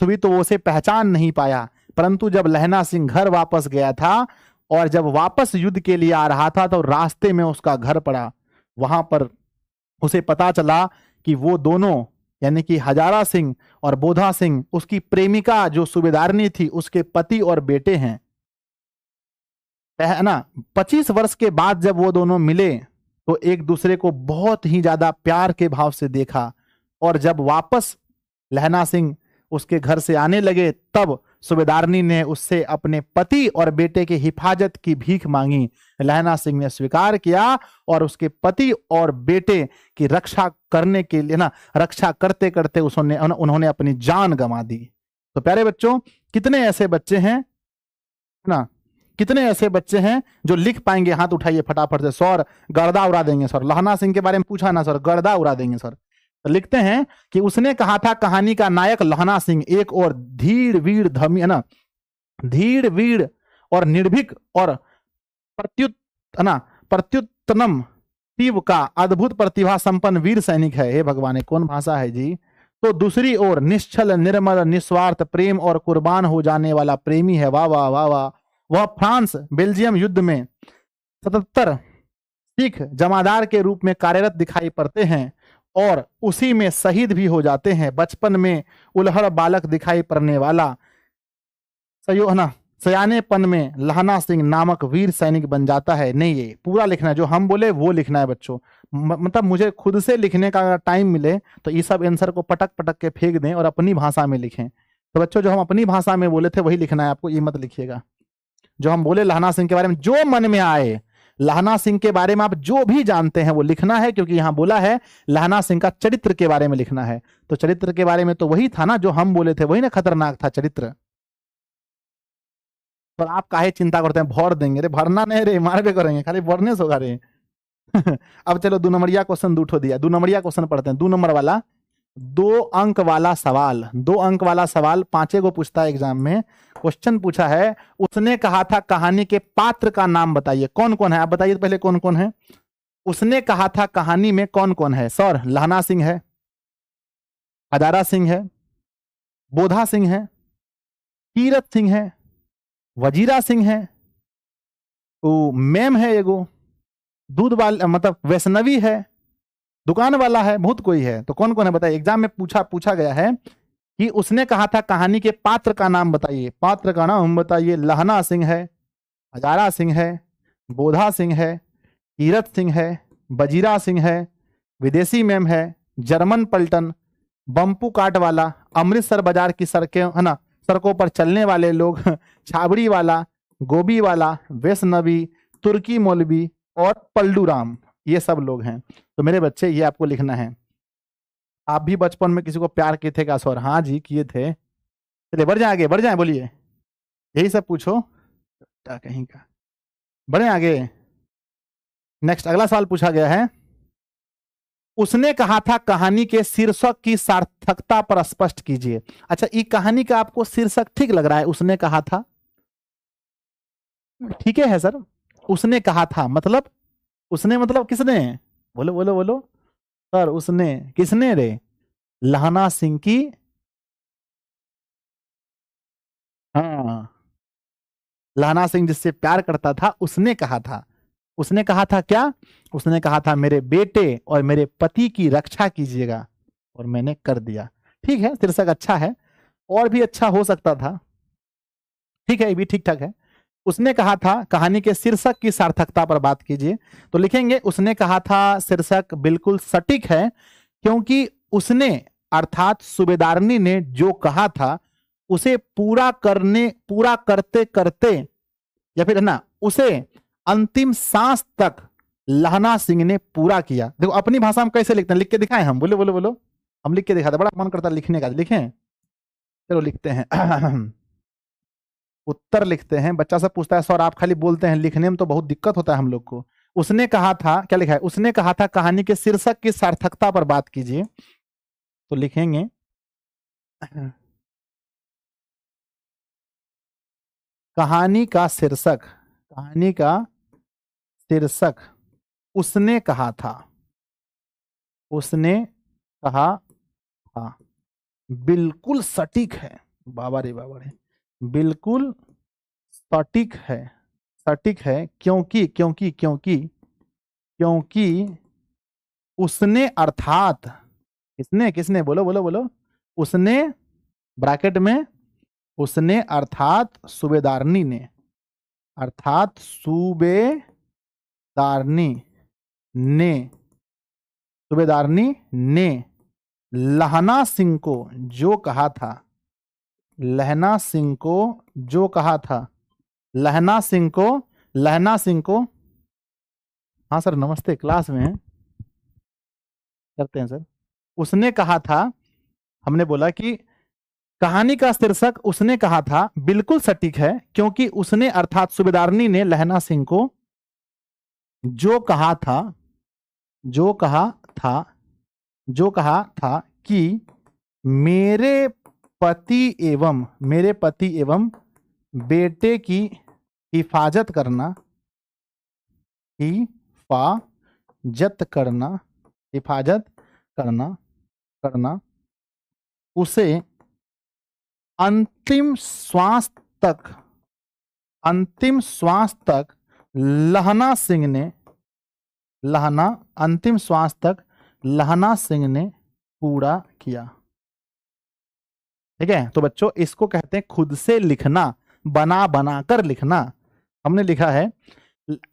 Speaker 1: हुई तो वो उसे पहचान नहीं पाया। परंतु जब लहना सिंह घर वापस गया था और जब वापस युद्ध के लिए आ रहा था तो रास्ते में उसका घर पड़ा। वहां पर उसे पता चला कि वो दोनों, यानी कि हजारा सिंह और बोधा सिंह, उसकी प्रेमिका जो सूबेदारनी थी, उसके पति और बेटे हैं, है ना। 25 वर्ष के बाद जब वो दोनों मिले तो एक दूसरे को बहुत ही ज्यादा प्यार के भाव से देखा, और जब वापस लहना सिंह उसके घर से आने लगे तब सूबेदारनी ने उससे अपने पति और बेटे की हिफाजत की भीख मांगी। लहना सिंह ने स्वीकार किया और उसके पति और बेटे की रक्षा करने के लिए, ना, रक्षा करते करते उन्होंने अपनी जान गंवा दी। तो प्यारे बच्चों, कितने ऐसे बच्चे हैं, ना, कितने ऐसे बच्चे हैं जो लिख पाएंगे? हाथ उठाइए फटाफट से। सर गर्दा उड़ा देंगे सर, लहना सिंह के बारे में पूछा ना सर, गर्दा उड़ा देंगे सर। तो लिखते हैं कि उसने कहा था कहानी का नायक लहना सिंह एक और धीर वीर धमी, है ना, धीर वीर और निर्भीक और प्रत्युत्तम तीव्र का अद्भुत प्रतिभा संपन्न वीर सैनिक है। हे भगवान, कौन भाषा है जी। तो दूसरी ओर निश्चल निर्मल निस्वार्थ प्रेम और कुर्बान हो जाने वाला प्रेमी है। वाह वाह वाह वाह। वह फ्रांस बेल्जियम युद्ध में 77 सिख जमादार के रूप में कार्यरत दिखाई पड़ते हैं और उसी में शहीद भी हो जाते हैं। बचपन में उल्हड़ बालक दिखाई पड़ने वाला सयानेपन में लहना सिंह नामक वीर सैनिक बन जाता है। नहीं, ये पूरा लिखना है, जो हम बोले वो लिखना है बच्चों। मतलब मुझे खुद से लिखने का अगर टाइम मिले तो ये सब आंसर को पटक पटक के फेंक दें और अपनी भाषा में लिखें। तो बच्चों, जो हम अपनी भाषा में बोले थे वही लिखना है आपको, ये मत लिखिएगा। जो हम बोले लहना सिंह के बारे में, जो मन में आए, लहना सिंह के बारे में आप जो भी जानते हैं वो लिखना है, क्योंकि यहां बोला है लहना सिंह का चरित्र के बारे में लिखना है। तो चरित्र के बारे में तो वही था ना जो हम बोले थे, वही ना खतरनाक था चरित्र। पर आप काहे चिंता करते हैं, भर देंगे रे, भरना नहीं रे, मारबे करेंगे, खाली भरने से होगा रे। अब चलो 2 नंबरिया क्वेश्चन दूठो दिया, 2 नंबरिया क्वेश्चन पढ़ते हैं। 2 नंबर वाला 2 अंक वाला सवाल, 2 अंक वाला सवाल 5 को पूछता है एग्जाम में। क्वेश्चन पूछा है, उसने कहा था कहानी के पात्र का नाम बताइए। कौन कौन है आप बताइए पहले, कौन कौन है? उसने कहा था कहानी में कौन कौन है? सर लहना सिंह है, हजारा सिंह है, बोधा सिंह है, कीरत सिंह है, वजीरा सिंह है, वो मैम है, एगो दूध वाला मतलब वैष्णवी है, दुकान वाला है, बहुत कोई है। तो कौन कौन है बताइए? एग्जाम में पूछा गया है कि उसने कहा था कहानी के पात्र का नाम बताइए। पात्र का नाम बताइए। लहना सिंह है, हजारा सिंह है, बोधा सिंह है, कीरत सिंह है, बजीरा सिंह है, विदेशी मैम है, जर्मन पलटन, बम्पू काट वाला, अमृतसर बाजार की सड़कें, है ना, सड़कों पर चलने वाले लोग, छाबड़ी वाला, गोभी वाला, वैष्णवी, तुर्की मौलवी और पल्लू राम, ये सब लोग हैं। तो मेरे बच्चे ये आपको लिखना है। आप भी बचपन में किसी को प्यार किए थे क्या सर? हाँ जी किए थे। चलिए बढ़ जाए आगे, बढ़ जाए, बोलिए, यही सब पूछो कहीं का। बढ़े आगे। नेक्स्ट अगला सवाल पूछा गया है, उसने कहा था कहानी के शीर्षक की सार्थकता पर स्पष्ट कीजिए। अच्छा, ये कहानी का आपको शीर्षक ठीक लग रहा है? उसने कहा था, ठीक है सर। उसने कहा था मतलब, उसने मतलब किसने? बोलो बोलो बोलो सर, उसने किसने रे? लहना सिंह की, हाँ, लहना सिंह जिससे प्यार करता था उसने कहा था। उसने कहा था क्या? उसने कहा था मेरे बेटे और मेरे पति की रक्षा कीजिएगा, और मैंने कर दिया। ठीक है, शीर्षक अच्छा है, और भी अच्छा हो सकता था। ठीक है, ये भी ठीक ठाक है। उसने कहा था कहानी के शीर्षक की सार्थकता पर बात कीजिए। तो लिखेंगे उसने कहा था शीर्षक बिल्कुल सटीक है, क्योंकि उसने अर्थात सूबेदारनी ने जो कहा था उसे पूरा करते करते, या फिर है ना, उसे अंतिम सांस तक लहना सिंह ने पूरा किया। देखो अपनी भाषा में कैसे लिखते हैं, लिख के दिखाएं हम? बोलो बोलो बोलो। हम लिख के दिखाते, बड़ा मन करता है लिखने का। लिखें, चलो लिखते हैं। उत्तर लिखते हैं। बच्चा सब पूछता है सर आप खाली बोलते हैं, लिखने में तो बहुत दिक्कत होता है हम लोग को। उसने कहा था, क्या लिखा है? उसने कहा था कहानी के शीर्षक की सार्थकता पर बात कीजिए। तो लिखेंगे कहानी का शीर्षक, कहानी का शीर्षक उसने कहा था, उसने कहा था बिल्कुल सटीक है। बाबा रे बाबा रे, बिल्कुल सटीक है, सटीक है, क्योंकि क्योंकि क्योंकि क्योंकि उसने अर्थात, किसने किसने, बोलो बोलो बोलो, उसने ब्रैकेट में, उसने अर्थात सूबेदारनी ने, अर्थात सूबेदारनी ने, सूबेदारनी ने लहना सिंह को जो कहा था, लहना सिंह को जो कहा था, लहना सिंह को, लहना सिंह को, हाँ सर नमस्ते, क्लास में हैं, करते हैं सर। उसने कहा था, हमने बोला कि कहानी का शीर्षक उसने कहा था बिल्कुल सटीक है, क्योंकि उसने अर्थात सूबेदारनी ने लहना सिंह को जो कहा था, जो कहा था, जो कहा था कि मेरे पति एवं बेटे की हिफाजत करना, हिफाजत करना, हिफाजत करना करना उसे अंतिम श्वास तक, अंतिम श्वास तक लहना सिंह ने, लहना, अंतिम श्वास तक लहना सिंह ने पूरा किया। ठीक है, तो बच्चों इसको कहते हैं खुद से लिखना, बना बना कर लिखना। हमने लिखा है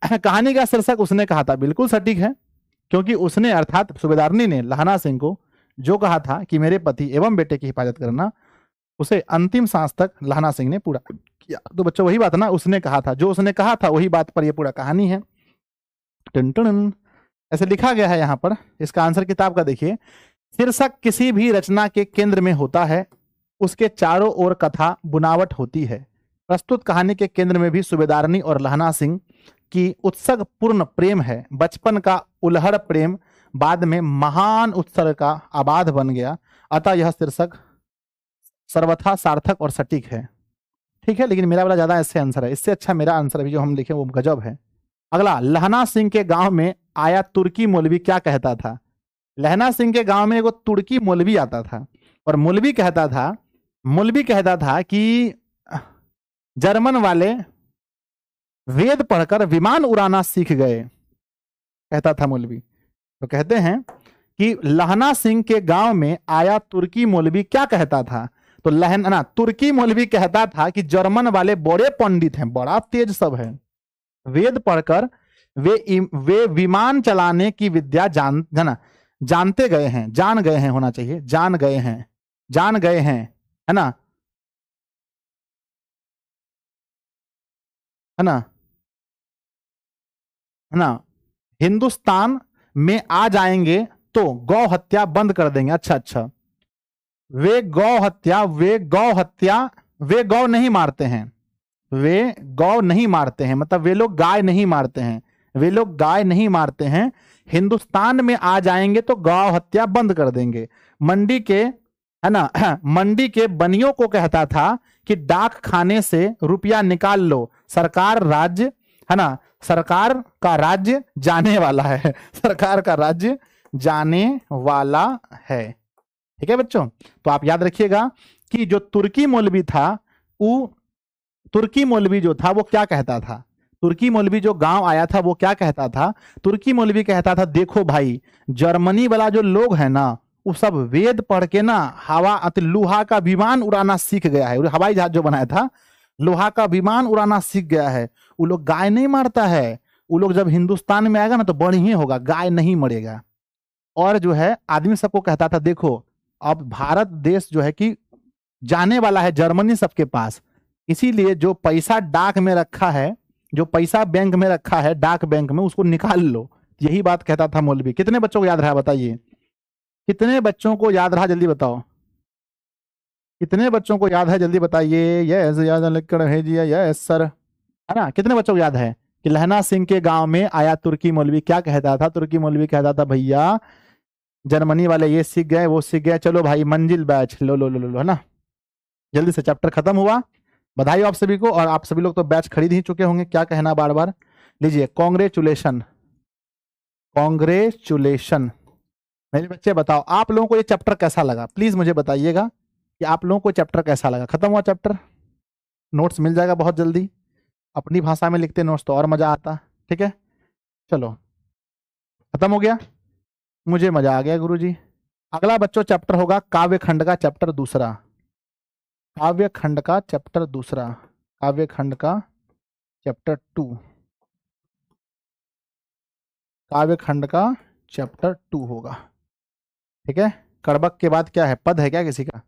Speaker 1: कहानी का शीर्षक उसने कहा था बिल्कुल सटीक है, क्योंकि उसने अर्थात सूबेदारनी ने लहना सिंह को जो कहा था कि मेरे पति एवं बेटे की हिफाजत करना, उसे अंतिम सांस तक लहना सिंह ने पूरा किया। तो बच्चों वही बात ना, उसने कहा था, जो उसने कहा था वही बात पर यह पूरा कहानी है। टन टन ऐसे लिखा गया है यहाँ पर। इसका आंसर किताब का देखिए, शीर्षक किसी भी रचना के केंद्र में होता है, उसके चारों ओर कथा बुनावट होती है। प्रस्तुत कहानी के केंद्र में भी सूबेदारनी और लहना सिंह की उत्सर्ग पूर्ण प्रेम है। बचपन का उल्हड़ प्रेम बाद में महान उत्सर्ग का आबाद बन गया, अतः यह शीर्षक सर्वथा सार्थक और सटीक है। ठीक है, लेकिन मेरा वाला ज्यादा इससे आंसर है, इससे अच्छा मेरा आंसर अभी जो हम लिखे वो गजब है। अगला, लहना सिंह के गांव में आया तुर्की मौलवी क्या कहता था? लहना सिंह के गांव में एगो तुर्की मौलवी आता था, और मौलवी कहता था कि जर्मन वाले वेद पढ़कर विमान उड़ाना सीख गए, कहता था मौलवी। तो कहते हैं कि लहना सिंह के गांव में आया तुर्की मौलवी क्या कहता था? तो लहना तुर्की मौलवी कहता था कि जर्मन वाले बड़े पंडित हैं, बड़ा तेज सब है, वेद पढ़कर वे विमान चलाने की विद्या जानते गए हैं, जान गए हैं होना चाहिए, जान गए हैं, है ना, है ना, है ना, हिंदुस्तान में आ जाएंगे तो गौ हत्या बंद कर देंगे। अच्छा अच्छा, वे गौ नहीं मारते हैं, वे गौ नहीं मारते हैं, मतलब वे लोग गाय नहीं मारते हैं, वे लोग गाय नहीं मारते हैं, हिंदुस्तान में आ जाएंगे तो गौ हत्या बंद कर देंगे। मंडी के, है ना, मंडी के बनियों को कहता था कि डाक खाने से रुपया निकाल लो, सरकार राज्य, है ना, सरकार का राज्य जाने वाला है, सरकार का राज्य जाने वाला है। ठीक है बच्चों, तो आप याद रखिएगा कि जो तुर्की मौलवी था, वो तुर्की मौलवी जो था वो क्या कहता था? तुर्की मौलवी जो गांव आया था वो क्या कहता था? तुर्की मौलवी कहता था देखो भाई, जर्मनी वाला जो लोग है ना, वो सब वेद पढ़ के ना लोहा का विमान उड़ाना सीख गया है, हवाई जहाज जो बनाया था, लोहा का विमान उड़ाना सीख गया है। वो लोग गाय नहीं मारता है, वो लोग जब हिंदुस्तान में आएगा ना तो बढ़िया होगा, गाय नहीं मरेगा। और जो है आदमी सबको कहता था देखो अब भारत देश जो है कि जाने वाला है जर्मनी सबके पास, इसीलिए जो पैसा डाक में रखा है, जो पैसा बैंक में रखा है डाक बैंक में, उसको निकाल लो। यही बात कहता था मौलवी। कितने बच्चों को याद रहा बताइए, कितने बच्चों को याद रहा जल्दी बताओ, कितने बच्चों को याद है जल्दी बताइए। यस याद लिखकर भेजिए, यस सर, है ना। कितने बच्चों को याद है कि लहना सिंह के गांव में आया तुर्की मौलवी, क्या कहता था? तुर्की मौलवी कहता था भैया जर्मनी वाले ये सीख गए वो सीख गए, चलो भाई मंजिल बैच लो लो लो लो, है ना। जल्दी से चैप्टर खत्म हुआ, बधाई आप सभी को। और आप सभी लोग तो बैच खरीद ही चुके होंगे, क्या कहना बार बार। लीजिए कॉन्ग्रेचुलेशन, कॉन्ग्रेचुलेशन। मेरे बच्चे बताओ आप लोगों को ये चैप्टर कैसा लगा, प्लीज मुझे बताइएगा कि आप लोगों को चैप्टर कैसा लगा। खत्म हुआ चैप्टर, नोट्स मिल जाएगा बहुत जल्दी, अपनी भाषा में लिखते नोट्स तो और मजा आता। ठीक है चलो खत्म हो गया, मुझे मजा आ गया गुरुजी। अगला बच्चों चैप्टर होगा काव्य खंड का चैप्टर दूसरा, काव्य खंड का चैप्टर दूसरा, काव्य खंड का चैप्टर 2, काव्य खंड का चैप्टर 2 होगा। ठीक है कर्बक के बाद क्या है, पद है क्या किसी का?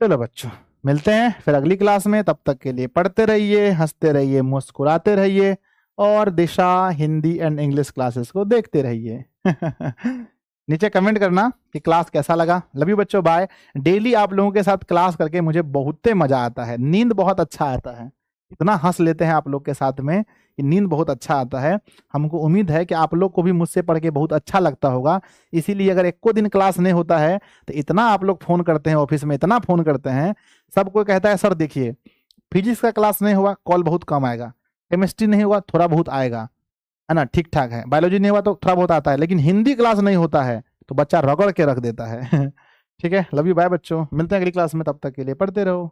Speaker 1: चलो बच्चों मिलते हैं फिर अगली क्लास में, तब तक के लिए पढ़ते रहिए, हंसते रहिए, मुस्कुराते रहिए और दिशा हिंदी एंड इंग्लिश क्लासेस को देखते रहिए। नीचे कमेंट करना कि क्लास कैसा लगा। लव यू बच्चों, बाय। डेली आप लोगों के साथ क्लास करके मुझे बहुत मजा आता है, नींद बहुत अच्छा आता है, इतना हंस लेते हैं आप लोग के साथ में कि नींद बहुत अच्छा आता है। हमको उम्मीद है कि आप लोग को भी मुझसे पढ़ के बहुत अच्छा लगता होगा, इसीलिए अगर एक को दिन क्लास नहीं होता है तो इतना आप लोग फोन करते हैं, ऑफिस में इतना फोन करते हैं, सब कोई कहता है सर देखिए फिजिक्स का क्लास नहीं हुआ कॉल बहुत कम आएगा, केमिस्ट्री नहीं हुआ थोड़ा बहुत आएगा, है ना, ठीक ठाक है, बायोलॉजी नहीं हुआ तो थोड़ा बहुत आता है, लेकिन हिंदी क्लास नहीं होता है तो बच्चा रगड़ के रख देता है। ठीक है लव यू बाय बच्चों, मिलते हैं अगली क्लास में, तब तक के लिए पढ़ते रहो।